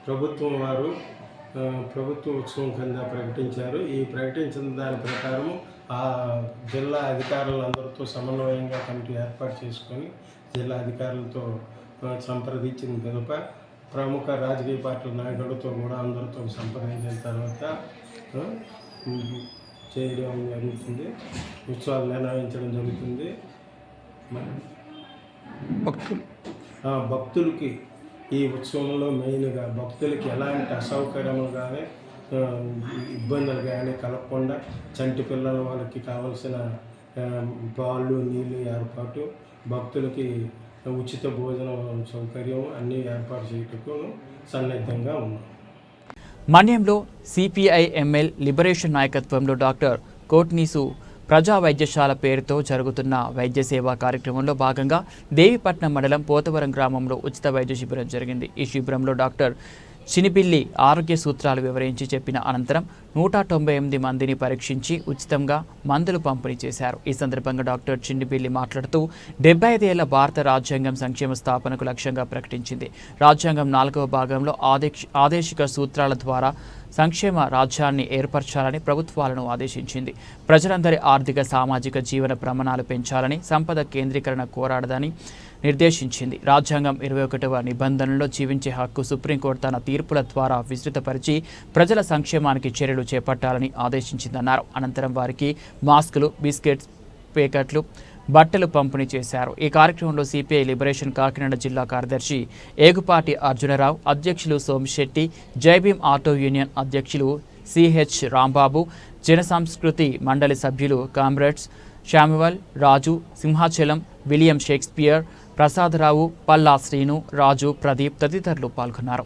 ప్రభుత్వం వారు ప్రభుత్వ ఉత్సవం కింద ప్రకటించారు. ఈ ప్రకటించిన దాని ప్రకారం ఆ జిల్లా అధికారులందరితో సమన్వయంగా కమిటీ ఏర్పాటు చేసుకొని జిల్లా అధికారులతో సంప్రదించిన కనుక ప్రముఖ రాజకీయ పార్టీల నాయకులతో కూడా అందరితో సంప్రదించిన తర్వాత చేయడం జరుగుతుంది. ఉత్సవాలు నిర్వహించడం జరుగుతుంది. భక్తులకి ఈ ఉత్సవంలో మెయిన్గా భక్తులకి ఎలాంటి అసౌకర్యములు కానీ ఇబ్బందులు కానీ కలగకుండా చంటి పిల్లల వాళ్ళకి కావలసిన పాలు, నీళ్ళు ఏర్పాటు, భక్తులకి ఉచిత భోజనం సౌకర్యం అన్నీ ఏర్పాటు చేయటకు సన్నద్ధంగా ఉన్నాం.
మన్యంలో సిపిఐ ఎంఎల్ లిబరేషన్ నాయకత్వంలో డాక్టర్ కోట్నీసు ప్రజా వైద్యశాల పేరుతో జరుగుతున్న వైద్య సేవా కార్యక్రమంలో భాగంగా దేవిపట్నం మండలం పోతవరం గ్రామంలో ఉచిత వైద్య శిబిరం జరిగింది. ఈ శిబిరంలో డాక్టర్ చినిపిల్లి ఆరోగ్య సూత్రాలు వివరించి చెప్పిన అనంతరం 198 మందిని పరీక్షించి ఉచితంగా మందులు పంపిణీ చేశారు. ఈ సందర్భంగా డాక్టర్ చిన్నిపిల్లి మాట్లాడుతూ 75 ఏళ్ల భారత రాజ్యాంగం సంక్షేమ స్థాపనకు లక్ష్యంగా ప్రకటించింది. రాజ్యాంగం 4వ భాగంలో ఆదేశిక సూత్రాల ద్వారా సంక్షేమ రాజ్యాన్ని ఏర్పరచాలని ప్రభుత్వాలను ఆదేశించింది. ప్రజలందరి ఆర్థిక సామాజిక జీవన ప్రమాణాలు పెంచాలని, సంపద కేంద్రీకరణ కోరాడదని నిర్దేశించింది. రాజ్యాంగం 21వ నిబంధనలో జీవించే హక్కు సుప్రీంకోర్టు తన తీర్పుల ద్వారా విస్తృతపరిచి ప్రజల సంక్షేమానికి చర్యలు చేపట్టాలని ఆదేశించిందన్నారు. అనంతరం వారికి మాస్కులు, బిస్కెట్స్ ప్యాకెట్లు బట్టలు పంపిణీ చేశారు. ఈ కార్యక్రమంలో సిపిఐ లిబరేషన్ కాకినాడ జిల్లా కార్యదర్శి ఏగుపాటి అర్జునరావు, అధ్యక్షులు సోమిశెట్టి, జైభీం ఆటో యూనియన్ అధ్యక్షులు సిహెచ్ రాంబాబు, జన సంస్కృతి మండలి సభ్యులు కామ్రేడ్స్ శామ్యువల్, రాజు, సింహాచలం, విలియం షేక్స్పియర్, ప్రసాదరావు, పల్లా శ్రీను, రాజు, ప్రదీప్ తదితరులు పాల్గొన్నారు.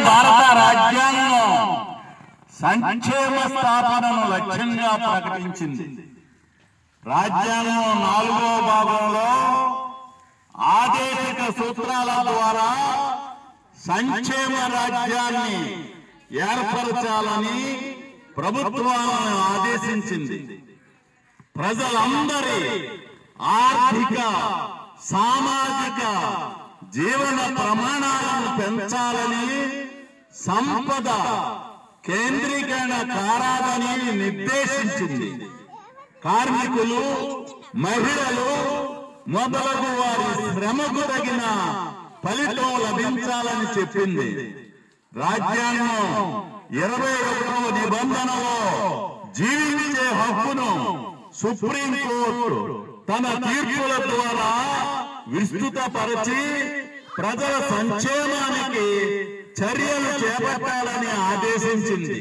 భారత రాజ్యాంగం సంక్షేమ స్థాపనను లక్ష్యంగా ప్రకటించింది. రాజ్యాంగం 4వ భాగంలో ఆదేశిక సూత్రాల ద్వారా సంక్షేమ రాజ్యాన్ని ఏర్పరచాలని ప్రభుత్వాలను ఆదేశించింది. ప్రజలందరి ఆర్థిక, సామాజిక జీవన ప్రమాణాలను పెంచాలని, సంపద కేంద్రీకరణ కారాలని నిర్దేశించింది. కార్మికులు, మహిళలు మొదలగు వారి శ్రమకు తగిన ఫలితం లభించాలని చెప్పింది. రాజ్యాంగం 21వ నిబంధనలో జీవించే హక్కును సుప్రీంకోర్టు తన తీర్పుల ద్వారా విస్తృతపరిచి ప్రజల సంక్షేమానికి చర్యలు చేపట్టాలని ఆదేశించింది.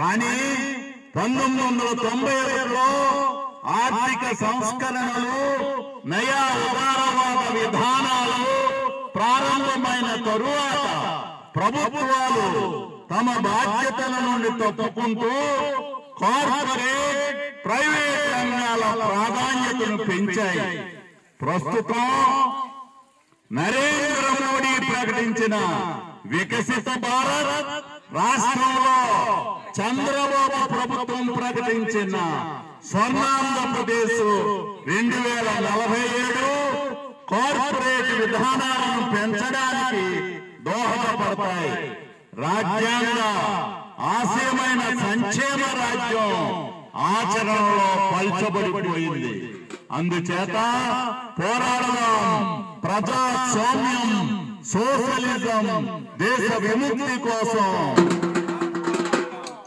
కానీ 1991లో ఆర్థిక సంస్కరణలు, నయా ఉదారవాద విధానాలు ప్రారంభమైన తరువాత ప్రభుత్వాలు తమ బాధ్యతల నుండి తప్పుకుంటూ కార్పొరేట్, ప్రైవేట్ రంగాల ప్రాధాన్యతను పెంచాయి. ప్రస్తుతం నరేంద్ర మోడీ ప్రకటించిన వికసిత భారత్, రాష్ట్రంలో చంద్రబాబు ప్రభుత్వం ప్రకటించిన స్వర్ణాంధ్రప్రదేశ్ 2047 కార్పొరేట్ విధానాలను పెంచడానికి దోహదపడతాయి. రాజ్యాంగ ఆశయమైన సంక్షేమ రాజ్యం ఆచరణలో పల్చబడిపోయింది. అందుచేత పోరాడదాం. ప్రజాస్వామ్యం, సోషలిజం, దేశ విముక్తి కోసం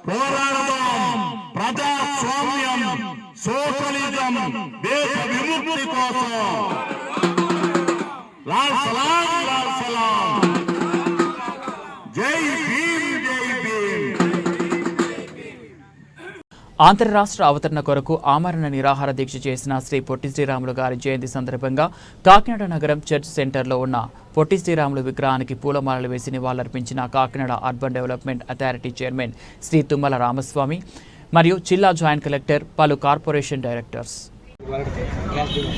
పోరాడదాం. ప్రజాస్వామ్యం, సోషలిజం, దేశ విముక్తి కోసం. లాల్ సలాం, లాల్ సలాం. జై భీమ్, జై భీమ్.
అంతర్రాష్ట్ర అవతరణ కొరకు ఆమరణ నిరాహార దీక్ష చేసిన శ్రీ పొట్టి శ్రీరాములు గారి జయంతి సందర్భంగా కాకినాడ నగరం చర్చ్ సెంటర్లో ఉన్న పొట్టి శ్రీరాములు విగ్రహానికి పూలమాలలు వేసి నివాళులర్పించిన Kakinada urban development authority chairman Shri Tummala Ramaswamy మరియు జిల్లా జాయింట్ కలెక్టర్, పలు కార్పొరేషన్ డైరెక్టర్స్.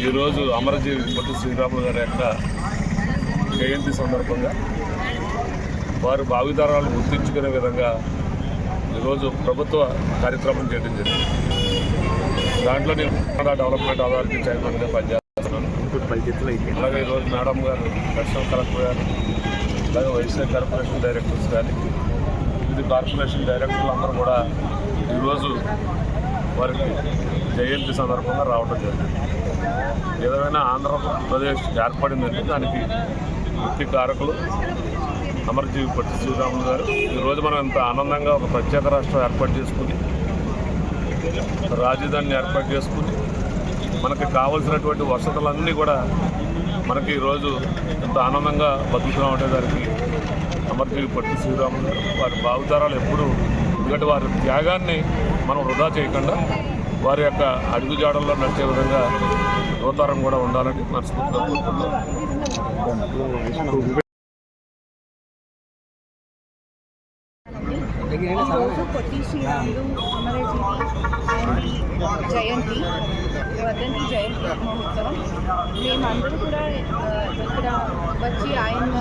ఈరోజు అమరజీవి పొట్టి శ్రీరాములు గారి యొక్క జయంతి సందర్భంగా వారు భావితరాలను గుర్తించుకునే విధంగా ఈరోజు ప్రభుత్వ కార్యక్రమం చేయడం జరిగింది. దాంట్లో నేను కాకినాడ డెవలప్మెంట్ అథారిటీ చైర్మన్గా పనిచేస్తున్నాను. అలాగే ఈరోజు మేడం గారు, నేషనల్ కలెక్టర్ గారు, అలాగే వైఎస్ఆర్ కార్పొరేషన్ డైరెక్టర్స్ కానీ, వివిధ కార్పొరేషన్ డైరెక్టర్లు అందరూ కూడా ఈరోజు వారికి జయంతి సందర్భంగా రావడం జరిగింది. ఏదైనా ఆంధ్రప్రదేశ్ ఏర్పడిందంటే దానికి ముఖ్య కారకులు అమరజీవి పొట్టి శ్రీరాములు గారు. ఈరోజు మనం ఇంత ఆనందంగా ఒక ప్రత్యేక రాష్ట్రం ఏర్పాటు చేసుకుని, రాజధానిని ఏర్పాటు చేసుకుని, మనకి కావలసినటువంటి వసతులన్నీ కూడా మనకి ఈరోజు ఇంత ఆనందంగా బతుకుతున్నామంటే దానికి అమరజీవి పొట్టి శ్రీరాములు గారు, వారి భావితరాలు ఎప్పుడూ ఎందుకంటే వారి త్యాగాన్ని మనం వృధా చేయకుండా వారి యొక్క అడుగుజాడల్లో నడిచే విధంగా యువతరం కూడా ఉండాలని మనస్ఫూర్తిగా కోరుకుంటున్నాం.
పొట్టి శ్రీరాములు అమరజీవి జయంతి, వర్ధంతి జయంతి మహోత్సవం మేమందరూ కూడా ఇక్కడ వచ్చి ఆయన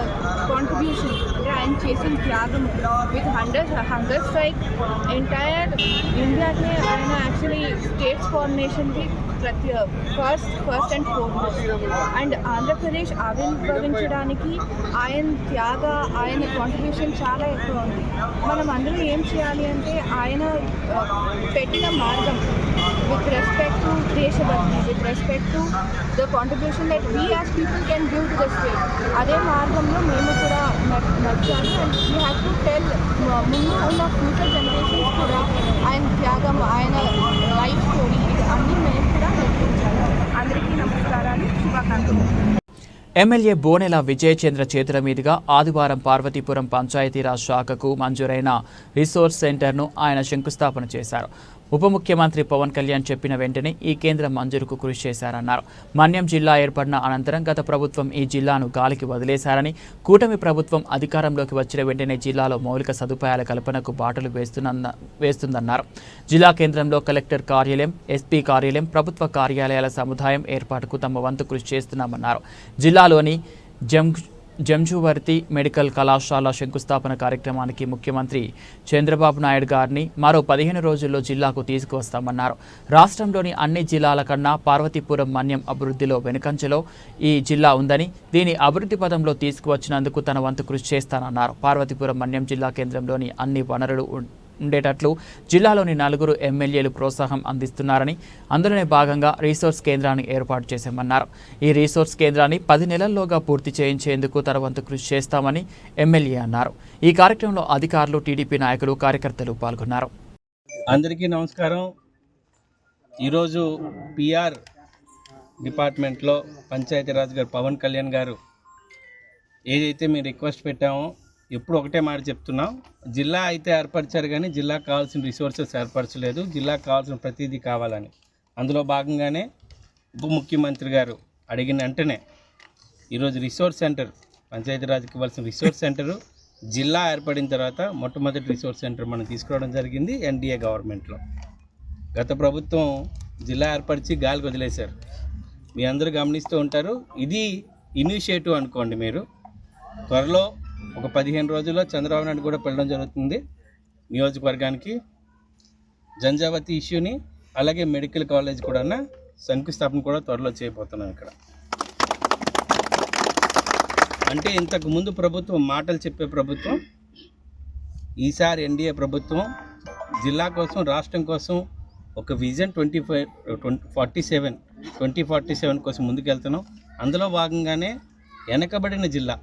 కాంట్రిబ్యూషన్ అంటే ఆయన చేసిన త్యాగం విత్ హంగర్ స్ట్రైక్ ఎంటైర్ ఇండియాకే ఆయన యాక్చువల్లీ స్టేట్స్ ఫార్మేషన్కి first and foremost and Andhra Pradesh ఆవిర్భవించడానికి ఆయన ఆయన కాంట్రిబ్యూషన్ చాలా ఎక్కువ ఉంది. మనం అందరూ ఏం చేయాలి అంటే ఆయన పెట్టిన మార్గం with respect to దేశభక్తి, with respect to the contribution that we as people can give to the state, అదే మార్గంలో మేము కూడా నడిచాలి. And we have to tell ముందు ఉన్న ఫ్యూచర్ జనరేషన్స్ కూడా ఆయన త్యాగం, ఆయన లైఫ్ స్టోరీ ఇది అన్నీ మేము కూడా నేర్పించాలి. అందరికీ నమస్కారాలు, శుభాకాంక్షలు.
ఎమ్మెల్యే బోనెల విజయచంద్ర చేతుల మీదుగా ఆదివారం పార్వతీపురం పంచాయతీరాజ్ శాఖకు మంజూరైన రిసోర్స్ సెంటర్ను ఆయన శంకుస్థాపన చేశారు. ఉప ముఖ్యమంత్రి పవన్ కళ్యాణ్ చెప్పిన వెంటనే ఈ కేంద్రం మంజూరుకు కృషి చేశారన్నారు. మన్యం జిల్లా ఏర్పడిన అనంతరం గత ప్రభుత్వం ఈ జిల్లాను గాలికి వదిలేశారని, కూటమి ప్రభుత్వం అధికారంలోకి వచ్చిన వెంటనే జిల్లాలో మౌలిక సదుపాయాల కల్పనకు బాటలు వేస్తుందన్నారు. జిల్లా కేంద్రంలో కలెక్టర్ కార్యాలయం, ఎస్పీ కార్యాలయం, ప్రభుత్వ కార్యాలయాల సముదాయం ఏర్పాటుకు తమ వంతు కృషి చేస్తున్నామన్నారు. జిల్లాలోని జంజువర్తి మెడికల్ కళాశాల శంకుస్థాపన కార్యక్రమానికి ముఖ్యమంత్రి చంద్రబాబు నాయుడు గారిని మరో 15 రోజుల్లో జిల్లాకు తీసుకువస్తామన్నారు. రాష్ట్రంలోని అన్ని జిల్లాల కన్నా పార్వతీపురం మన్యం అభివృద్ధిలో వెనుకంచెలో ఈ జిల్లా ఉందని, దీని అభివృద్ధి పదంలో తీసుకువచ్చినందుకు తన వంతు కృషి చేస్తానన్నారు. పార్వతీపురం మన్యం జిల్లా కేంద్రంలోని అన్ని వనరులు ఉండేటట్లు జిల్లాలోని 4 ఎమ్మెల్యేలు ప్రోత్సాహం అందిస్తున్నారని, అందులోనే భాగంగా రీసోర్స్ కేంద్రాన్ని ఏర్పాటు చేశామన్నారు. ఈ రీసోర్స్ కేంద్రాన్ని 10 నెలల్లోగా పూర్తి చేయించేందుకు తన వంతు కృషి చేస్తామని ఎమ్మెల్యే అన్నారు. ఈ కార్యక్రమంలో అధికారులు, టీడీపీ నాయకులు, కార్యకర్తలు పాల్గొన్నారు.
అందరికీ నమస్కారం. ఈరోజు పిఆర్ డిపార్ట్మెంట్లో పంచాయతీరాజ్ గారు పవన్ కళ్యాణ్ గారు ఏదైతే మేము రిక్వెస్ట్ పెట్టామో ఎప్పుడు ఒకటే మాట చెప్తున్నాం, జిల్లా అయితే ఏర్పరిచారు కానీ జిల్లాకు కావాల్సిన రిసోర్సెస్ ఏర్పరచలేదు. జిల్లాకు కావాల్సిన ప్రతిదీ కావాలని అందులో భాగంగానే ఉప ముఖ్యమంత్రి గారు అడిగిన వెంటనే ఈరోజు రిసోర్స్ సెంటర్, పంచాయతీరాజ్కి ఇవ్వాల్సిన రిసోర్స్ సెంటరు జిల్లా ఏర్పడిన తర్వాత మొట్టమొదటి రిసోర్స్ సెంటర్ మనం తీసుకురావడం జరిగింది ఎన్డీఏ గవర్నమెంట్లో. గత ప్రభుత్వం జిల్లా ఏర్పరిచి గాలికి వదిలేశారు. మీ అందరూ గమనిస్తూ ఉంటారు. ఇది ఇనిషియేటివ్ అనుకోండి. మీరు త్వరలో ఒక 15 రోజుల్లో చంద్రబాబు నాయుడు కూడా వెళ్ళడం జరుగుతుంది నియోజకవర్గానికి. జంజావతి ఇష్యూని, అలాగే మెడికల్ కాలేజ్ కూడా శంకుస్థాపన కూడా త్వరలో చేయబోతున్నాం ఇక్కడ. అంటే ఇంతకు ముందు ప్రభుత్వం మాటలు చెప్పే ప్రభుత్వం, ఈసారి ఎన్డీఏ ప్రభుత్వం జిల్లా కోసం, రాష్ట్రం కోసం ఒక విజన్ 2047 కోసం ముందుకెళ్తున్నాం. అందులో భాగంగానే వెనకబడిన జిల్లా,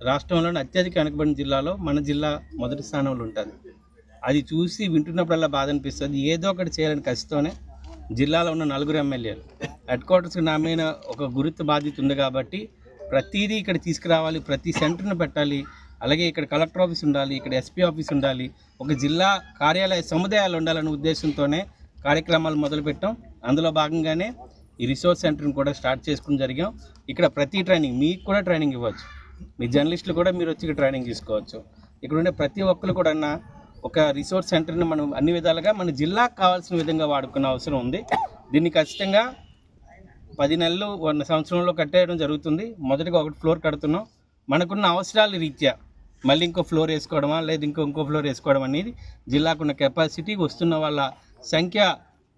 రాష్ట్రంలోని అత్యధిక వెనకబడిన జిల్లాలో మన జిల్లా మొదటి స్థానంలో ఉంటుంది. అది చూసి వింటున్నప్పుడల్లా బాధ అనిపిస్తుంది. ఏదో ఒకటి చేయాలని కసితోనే జిల్లాలో ఉన్న 4 ఎమ్మెల్యేలు హెడ్ క్వార్టర్స్కి నా మీద ఒక గురుత్వ బాధ్యత ఉంది కాబట్టి ప్రతిదీ ఇక్కడ తీసుకురావాలి, ప్రతి సెంటర్ను పెట్టాలి. అలాగే ఇక్కడ కలెక్టర్ ఆఫీస్ ఉండాలి, ఇక్కడ ఎస్పీ ఆఫీస్ ఉండాలి, ఒక జిల్లా కార్యాలయ సముదాయాలు ఉండాలనే ఉద్దేశంతోనే కార్యక్రమాలు మొదలుపెట్టాం. అందులో భాగంగానే ఈ రిసోర్స్ సెంటర్ని కూడా స్టార్ట్ చేసుకుని జరిగాం. ఇక్కడ ప్రతి ట్రైనింగ్, మీకు కూడా ట్రైనింగ్ ఇవ్వచ్చు, మీ జర్నలిస్టులు కూడా మీరు వచ్చి ట్రైనింగ్ తీసుకోవచ్చు. ఇక్కడ ఉండే ప్రతి ఒక్కరు కూడా ఒక రిసోర్స్ సెంటర్ని మనం అన్ని విధాలుగా మన జిల్లాకు కావాల్సిన విధంగా వాడుకునే అవసరం ఉంది. దీన్ని ఖచ్చితంగా 10 నెలలు 1 సంవత్సరంలో కట్టేయడం జరుగుతుంది. మొదటిగా 1 ఫ్లోర్ కడుతున్నాం. మనకున్న అవసరాల రీత్యా మళ్ళీ ఇంకో ఫ్లోర్ వేసుకోవడమా, లేదా ఇంకో ఫ్లోర్ వేసుకోవడం అనేది జిల్లాకున్న కెపాసిటీ, వస్తున్న వాళ్ళ సంఖ్య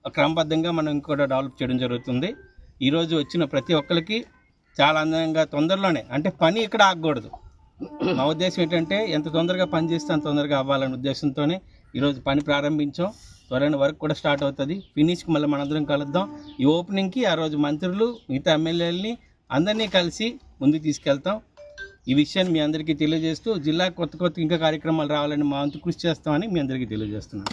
క్రమబద్ధంగా మనం ఇంకోటి డెవలప్ చేయడం జరుగుతుంది. ఈరోజు వచ్చిన ప్రతి ఒక్కరికి చాలా అందంగా తొందరలోనే, అంటే పని ఇక్కడ ఆగకూడదు. మా ఉద్దేశం ఏంటంటే ఎంత తొందరగా పని చేస్తే అంత తొందరగా అవ్వాలనే ఉద్దేశంతోనే ఈరోజు పని ప్రారంభించాం. త్వరలో వర్క్ కూడా స్టార్ట్ అవుతుంది. ఫినిష్కి మళ్ళీ మనందరం కలుద్దాం. ఈ ఓపెనింగ్కి ఆ రోజు మంత్రులు, మిగతా ఎమ్మెల్యేలని అందరినీ కలిసి ముందుకు తీసుకెళ్తాం. ఈ విషయాన్ని మీ అందరికీ తెలియజేస్తూ జిల్లా కొత్త ఇంకా కార్యక్రమాలు రావాలని మా వంతు కృషి చేస్తామని మీ అందరికీ తెలియజేస్తున్నాం.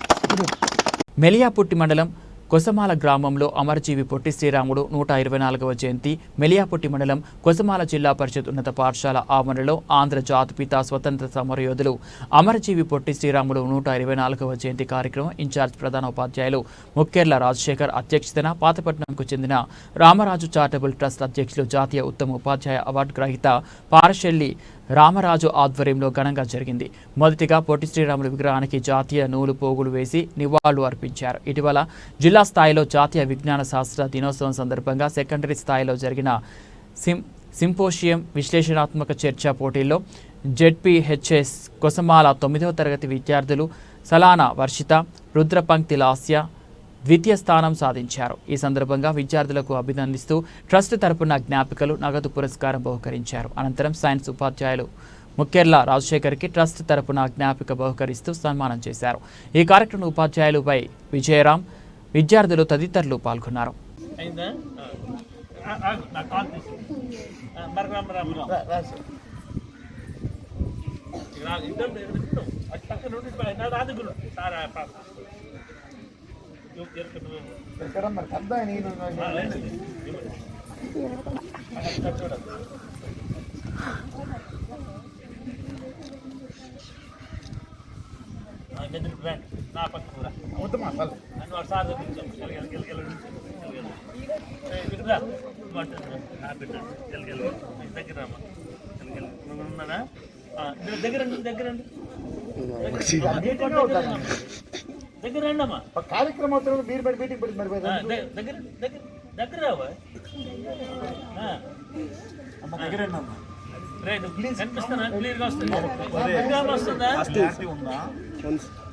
మెలియాపుట్టి మండలం కొసమాల గ్రామంలో అమరజీవి పొట్టి శ్రీరాముడు 124వ జయంతి. మెలియాపుట్టి మండలం కొసమాల జిల్లా పరిషత్ ఉన్నత పాఠశాల ఆవరణలో ఆంధ్ర జాతిపిత స్వతంత్ర సమరయోధులు అమరజీవి పొట్టి శ్రీరాముడు 124వ జయంతి కార్యక్రమం ఇన్ఛార్జ్ ప్రధాన ఉపాధ్యాయులు ముక్కెర్ల రాజశేఖర్ అధ్యక్షతన పాతపట్నంకు చెందిన రామరాజు చారిటబుల్ ట్రస్ట్ అధ్యక్షులు, జాతీయ ఉత్తమ ఉపాధ్యాయ అవార్డు గ్రహీత పారశెల్లి రామరాజు ఆధ్వర్యంలో ఘనంగా జరిగింది. మొదటిగా పొట్టి శ్రీరాములు విగ్రహానికి జాతీయ నూలు పోగులు వేసి నివాళులు అర్పించారు. ఇటీవల జిల్లా స్థాయిలో జాతీయ విజ్ఞాన శాస్త్ర దినోత్సవం సందర్భంగా సెకండరీ స్థాయిలో జరిగిన సింపోషియం విశ్లేషణాత్మక చర్చా పోటీల్లో జెడ్పీహెచ్ఎస్ కొసమాల 9వ తరగతి విద్యార్థులు సలానా వర్షిత, రుద్రపంక్తి లాస్య ద్వితీయ స్థానం సాధించారు. ఈ సందర్భంగా విద్యార్థులకు అభినందిస్తూ ట్రస్ట్ తరపున జ్ఞాపికలు, నగదు పురస్కారం బహుకరించారు. అనంతరం సైన్స్ ఉపాధ్యాయులు ముక్కెర్ల రాజశేఖర్కి ట్రస్ట్ తరపున జ్ఞాపిక బహుకరిస్తూ సన్మానం చేశారు. ఈ కార్యక్రమంలో ఉపాధ్యాయులు వై విజయరాం, విద్యార్థులు తదితరులు పాల్గొన్నారు.
ఎక్కడ మరి కార్యక్రమం మీరు మీటింగ్ పెట్టి మరి
దగ్గర కనిపిస్తానా? క్లియర్గా వస్తుందా?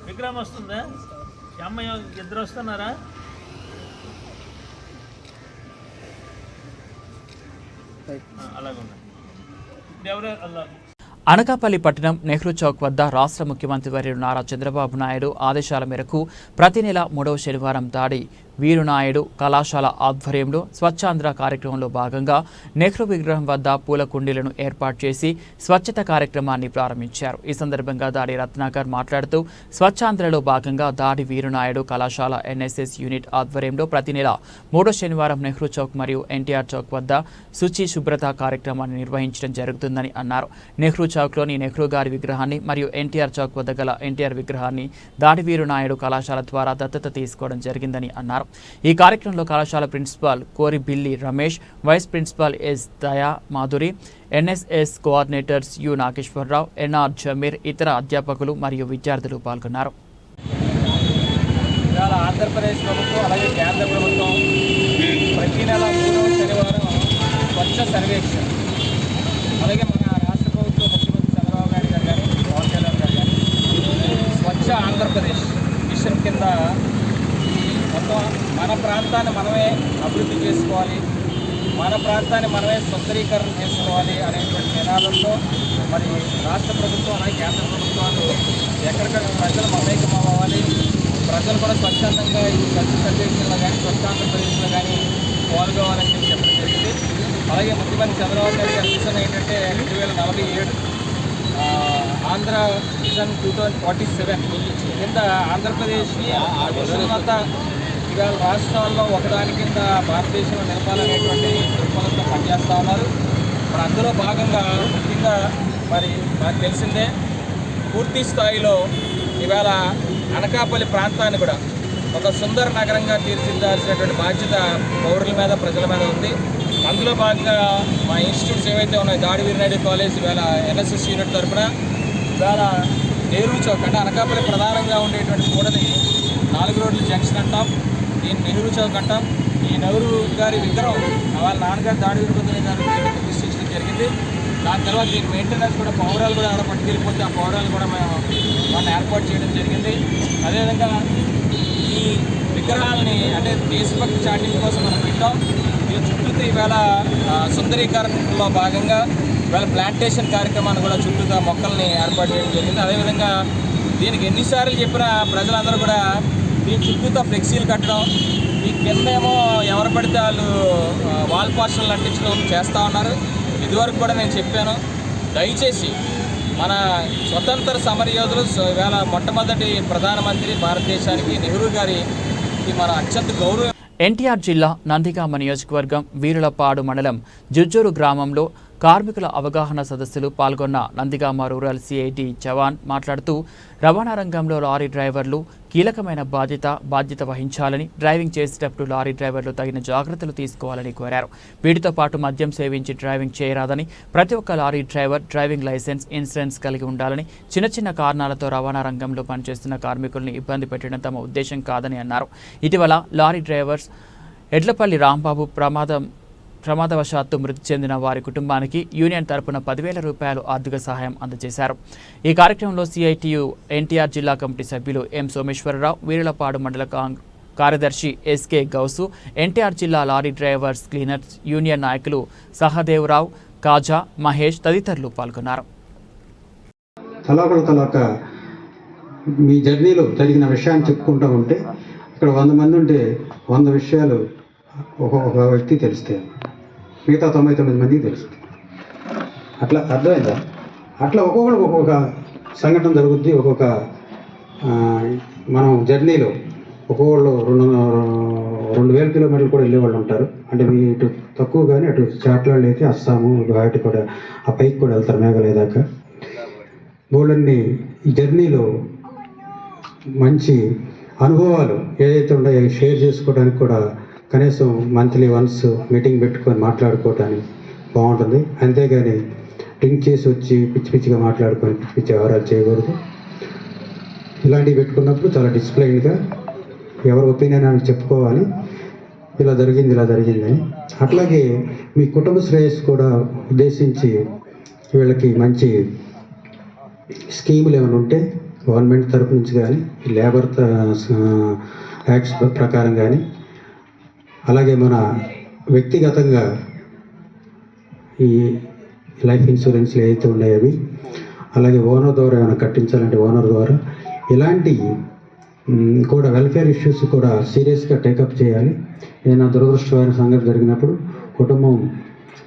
విగ్రహం వస్తుందా? అమ్మాయి ఇద్దరు వస్తున్నారా? అలాగే ఉన్నా. ఎవరు అలా
అనకాపల్లి పట్టణం నెహ్రూ చౌక్ వద్ద రాష్ట్ర ముఖ్యమంత్రి వర్యులు నారా చంద్రబాబు నాయుడు ఆదేశాల మేరకు ప్రతి నెల 3వ శనివారం దాడి వీరునాయుడు కళాశాల ఆధ్వర్యంలో స్వచ్ఛాంధ్ర కార్యక్రమంలో భాగంగా నెహ్రూ విగ్రహం వద్ద పూల కుండీలను ఏర్పాటు చేసి స్వచ్ఛత కార్యక్రమాన్ని ప్రారంభించారు. ఈ సందర్భంగా దాడి రత్నాకర్ మాట్లాడుతూ స్వచ్ఛాంధ్రలో భాగంగా దాడి వీరునాయుడు కళాశాల ఎన్ఎస్ఎస్ యూనిట్ ఆధ్వర్యంలో ప్రతి నెల 3వ శనివారం నెహ్రూ చౌక్ మరియు ఎన్టీఆర్ చౌక్ వద్ద శుచి శుభ్రత కార్యక్రమాన్ని నిర్వహించడం జరుగుతుందని అన్నారు. నెహ్రూ చౌక్లోని నెహ్రూ గారి విగ్రహాన్ని మరియు ఎన్టీఆర్ చౌక్ వద్ద గల ఎన్టీఆర్ విగ్రహాన్ని దాడి వీరునాయుడు కళాశాల ద్వారా దత్తత తీసుకోవడం జరిగిందని అన్నారు. ఈ కార్యక్రమంలో కళాశాల principal Koribilli Ramesh, vice principal S Daya Madhuri, NSS coordinators U Nageswara Rao, NR Jameer, ఇతర అధ్యాపకులు మరియు విద్యార్థులు పాల్గొన్నారు.
ఇవాళ ఆంధ్రప్రదేశ్ ప్రభుత్వం అలాగే కేంద్ర ప్రభుత్వం ప్రతి నెల 3వ శనివారం స్వచ్ఛ సర్వేక్షణ, అలాగే మన రాష్ట్ర ప్రభుత్వం ముఖ్యమంత్రి చంద్రబాబు నాయుడు గారు కానీ పవన్ కళ్యాణ్ గారు కానీ స్వచ్ఛ ఆంధ్రప్రదేశ్ మిషన్ కింద మొత్తం మన ప్రాంతాన్ని మనమే అభివృద్ధి చేసుకోవాలి, మన ప్రాంతాన్ని మనమే సుందరీకరణ చేసుకోవాలి అనేటువంటి నినాదంతో మరి రాష్ట్ర ప్రభుత్వం అలాగే కేంద్ర ప్రభుత్వాలు ఎక్కడికక్కడ ప్రజలు మమేకం అవ్వాలి, ప్రజలు కూడా స్వచ్ఛందంగా ఈ స్వచ్ఛ సర్వేక్షణలో కానీ స్వచ్ఛ ఆంధ్రప్రదేశ్లో కానీ పాల్గొవాలని చెప్పి చెప్పడం జరిగింది. అలాగే ముఖ్యమంత్రి చంద్రబాబు నాయుడు గారి మిషన్ ఏంటంటే 2047 ఆంధ్ర విజన్ 2047 కింద ఆంధ్రప్రదేశ్ని విషయంతా ఇవాళ రాష్ట్రాల్లో ఒకదాని కింద భారతదేశంలో నిలపాలనేటువంటి దృక్పథంతో పనిచేస్తూ ఉన్నారు. మరి అందులో భాగంగా ముఖ్యంగా మరి నాకు తెలిసిందే పూర్తి స్థాయిలో ఇవాళ అనకాపల్లి ప్రాంతాన్ని కూడా ఒక సుందర నగరంగా తీర్చిదిద్దాల్సినటువంటి బాధ్యత పౌరుల మీద ప్రజల మీద ఉంది. అందులో భాగంగా మా ఇన్స్టిట్యూట్స్ ఏవైతే ఉన్నాయో దాడి వీరనాయుడు కాలేజ్ ఇవాళ ఎన్ఎస్ఎస్ యూనిట్ తరఫున ఇవాళ నెహ్రూ చౌక్ అంటే అనకాపల్లి ప్రధానంగా ఉండేటువంటి కూడని 4 రోడ్ల జంక్షన్ అంటాం, దీన్ని నెహ్రూ చౌక్ అంటాం. ఈ నెహ్రూ గారి విగ్రహం వాళ్ళ నాన్నగారు దాడి వీరభద్రయ్య గారు ప్రతిష్ఠించడం జరిగింది. దాని తర్వాత దీని మెయింటెనెన్స్ కూడా పౌరాలు కూడా ఎవరైనా పట్టుకెళ్ళిపోతే ఆ పౌరాలు కూడా మనం ఏర్పాటు చేయడం జరిగింది. అదేవిధంగా ఈ విగ్రహాలని అంటే దేశభక్తి చాటింపు కోసం మనం పెట్టాం. దీని చుట్టూ ఈవేళ సుందరీకరణలో భాగంగా ఇవాళ ప్లాంటేషన్ కార్యక్రమాన్ని కూడా చుట్టూతా మొక్కల్ని ఏర్పాటు చేయడం జరిగింది. అదేవిధంగా దీనికి ఎన్నిసార్లు చెప్పినా ప్రజలందరూ కూడా దీని చుట్టూతా ఫ్లెక్సీలు కట్టడం, ఈ కిందేమో ఎవరు పడితే వాళ్ళు వాల్ పోస్టర్లు అంటించడం చేస్తూ ఉన్నారు. ఇదివరకు కూడా నేను చెప్పాను, దయచేసి మన స్వతంత్ర సమరయోధులు ఇవాళ మొట్టమొదటి ప్రధానమంత్రి భారతదేశానికి నెహ్రూ గారికి మన అత్యంత గౌరవం.
ఎన్టీఆర్ జిల్లా నందిగామ నియోజకవర్గం వీరులపాడు మండలం జుజ్జూరు గ్రామంలో కార్మికుల అవగాహన సదస్సులు పాల్గొన్న నందిగామ రూరల్ సిఐటి జవాన్ మాట్లాడుతూ రవాణా రంగంలో లారీ డ్రైవర్లు కీలకమైన బాధ్యత వహించాలని, డ్రైవింగ్ చేసేటప్పుడు లారీ డ్రైవర్లు తగిన జాగ్రత్తలు తీసుకోవాలని కోరారు. వీటితో పాటు మద్యం సేవించి డ్రైవింగ్ చేయరాదని, ప్రతి ఒక్క lorry driver driving licence, insurance కలిగి ఉండాలని, చిన్న కారణాలతో రవాణా రంగంలో పనిచేస్తున్న కార్మికుల్ని ఇబ్బంది పెట్టడం తమ ఉద్దేశం కాదని అన్నారు. ఇటీవల లారీ డ్రైవర్స్ ఎడ్లపల్లి రాంబాబు ప్రమాదవశాత్తు మృతి చెందిన వారి కుటుంబానికి యూనియన్ తరపున 10,000 రూపాయలు ఆర్థిక సహాయం అందజేశారు. ఈ కార్యక్రమంలో సిఐటియు ఎన్టీఆర్ జిల్లా కమిటీ సభ్యులు ఎం సోమేశ్వరరావు, వీరులపాడు మండల కార్యదర్శి ఎస్కే గౌసు, ఎన్టీఆర్ జిల్లా లారీ డ్రైవర్స్ క్లీనర్స్ యూనియన్ నాయకులు సహదేవరావు, కాజా, మహేష్ తదితరులు పాల్గొన్నారు.
తలాక మీ జర్నీలో జరిగిన విషయాన్ని చెప్పుకుంటూ ఉంటే ఇక్కడ 100 మంది ఉంటే 100 విషయాలు ఒక్కొక్క వ్యక్తి తెలుస్తాయి, మిగతా 99 మందికి తెలుస్తుంది. అట్లా అర్థమైందా? అట్లా ఒక్కొక్కరికి ఒక్కొక్క సంఘటన జరుగుద్ది. మనం జర్నీలో ఒక్కొక్కళ్ళు 2000 కిలోమీటర్లు కూడా వెళ్ళే వాళ్ళు ఉంటారు. అంటే మీ ఇటు తక్కువ కానీ అటు చాట్లాళ్ళు అయితే అస్సాము వాటి కూడా ఆ పైకి కూడా వెళ్తారు మేఘాలయ దాకా. బోళ్ళన్ని ఈ జర్నీలో మంచి అనుభవాలు ఏదైతే ఉన్నాయో షేర్ చేసుకోవడానికి కూడా కనీసం మంత్లీ వన్స్ మీటింగ్ పెట్టుకొని మాట్లాడుకోవటానికి బాగుంటుంది. అంతేగాని డ్రింక్ చేసి వచ్చి పిచ్చి పిచ్చిగా మాట్లాడుకొని పిచ్చి పిచ్చి వ్యవహారాలు చేయకూడదు. ఇలాంటివి పెట్టుకున్నప్పుడు చాలా డిసిప్లైన్గా ఎవరి ఒపీనియన్ అని చెప్పుకోవాలి, ఇలా జరిగిందని. అట్లాగే మీ కుటుంబ శ్రేయస్సు కూడా ఉద్దేశించి వీళ్ళకి మంచి స్కీములు ఏమైనా ఉంటే గవర్నమెంట్ తరపు నుంచి కానీ లేబర్ యాక్ట్స్ ప్రకారం కానీ, అలాగే మన వ్యక్తిగతంగా ఈ లైఫ్ ఇన్సూరెన్స్లు ఏవైతే ఉన్నాయో అవి, అలాగే ఓనర్ ద్వారా ఏమైనా కట్టించాలంటే ఓనర్ ద్వారా, ఇలాంటి కూడా వెల్ఫేర్ ఇష్యూస్ కూడా సీరియస్గా టేకప్ చేయాలి. ఏదైనా దురదృష్టమైన సంగతి జరిగినప్పుడు కుటుంబం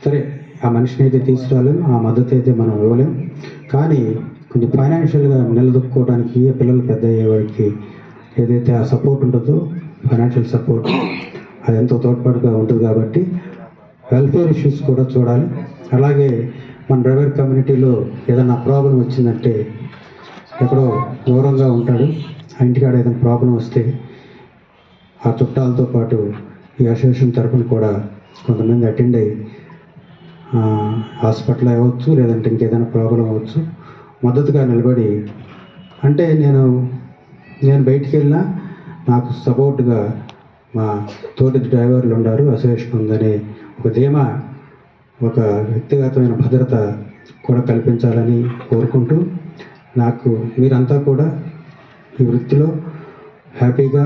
సరే ఆ మనిషిని అయితే తీసుకురాలేము, ఆ మద్దతు అయితే మనం ఇవ్వలేము, కానీ కొంచెం ఫైనాన్షియల్గా నిలదొక్కుకోవడానికి పిల్లలు పెద్ద అయ్యేవాడికి ఏదైతే ఆ సపోర్ట్ ఉంటుందో ఫైనాన్షియల్ సపోర్ట్ అది ఎంతో తోడ్పాటుగా ఉంటుంది. కాబట్టి వెల్ఫేర్ ఇష్యూస్ కూడా చూడాలి. అలాగే మన డ్రైవర్ కమ్యూనిటీలో ఏదైనా ప్రాబ్లం వచ్చిందంటే ఎక్కడో దూరంగా ఉంటాడు, ఆ ఇంటికాడ ఏదైనా ప్రాబ్లం వస్తే ఆ చుట్టాలతో పాటు ఈ అసోసియేషన్ తరఫున కూడా కొంతమంది అటెండ్ అయ్యి హాస్పిటల్ అవ్వచ్చు, లేదంటే ఇంకేదైనా ప్రాబ్లం అవ్వచ్చు, మద్దతుగా నిలబడి, అంటే నేను బయటికి వెళ్ళినా నాకు సపోర్ట్గా మా తోటి డ్రైవర్లు ఉన్నారు, అసోసియేషన్ ఉందనే ఒక ధీమా, ఒక వ్యక్తిగతమైన భద్రత కూడా కల్పించాలని కోరుకుంటూ, నాకు మీరంతా కూడా ఈ వృత్తిలో హ్యాపీగా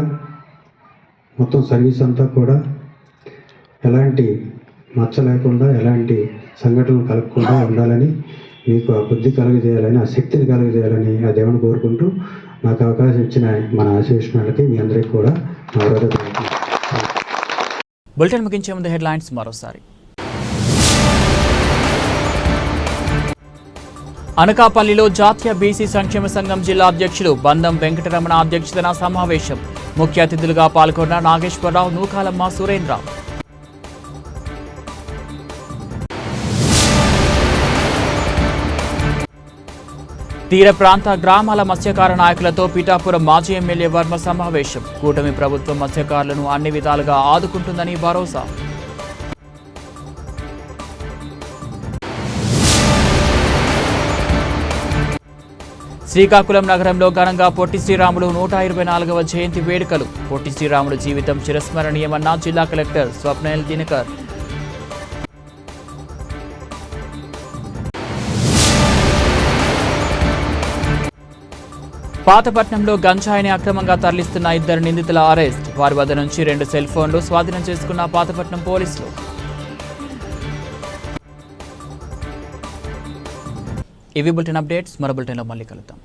మొత్తం సర్వీస్ అంతా కూడా ఎలాంటి మచ్చ లేకుండా, ఎలాంటి సంఘటనలు కలగకుండా ఉండాలని, మీకు ఆ బుద్ధి కలుగజేయాలని, ఆ శక్తిని కలుగజేయాలని ఆ దేవుని కోరుకుంటూ, నాకు అవకాశం ఇచ్చిన మన అసోసియేషన్ వాళ్ళకి మీ అందరికీ కూడా నా హృదయపూర్వక
బులెటిన్ ముగించే ముందు హెడ్లైన్స్ మరోసారి. అనకాపల్లిలో జాతీయ బీసీ సంక్షేమ సంఘం జిల్లా అధ్యక్షులు బందం వెంకటరమణ అధ్యక్షతన సమావేశం. ముఖ్య అతిథులుగా పాల్గొన్న నాగేశ్వరరావు, నూకాలమ్మ, సురేంద్ర. తీర ప్రాంత గ్రామాల మత్స్యకార నాయకులతో పిఠాపురం మాజీ ఎమ్మెల్యే వర్మ సమావేశం. కూటమి ప్రభుత్వం మత్స్యకారులను అన్ని విధాలుగా ఆదుకుంటుందని భరోసా. శ్రీకాకుళం నగరంలో ఘనంగా పొట్టి శ్రీరాములు 124వ జయంతి వేడుకలు. పొట్టి శ్రీరాములు జీవితం చిరస్మరణీయమన్న జిల్లా కలెక్టర్ స్వప్నయల్ దినకర్. పాతపట్నంలో గంజాయిని అక్రమంగా తరలిస్తున్న 2 నిందితుల అరెస్ట్. వారి వద్ద నుంచి 2 సెల్ ఫోన్లు స్వాధీనం చేసుకున్న పాతపట్నం పోలీసులు. ఇవి బులెటిన్ అప్డేట్స్. మరో బులెటిన్లో మళ్ళీ కలుద్దాం.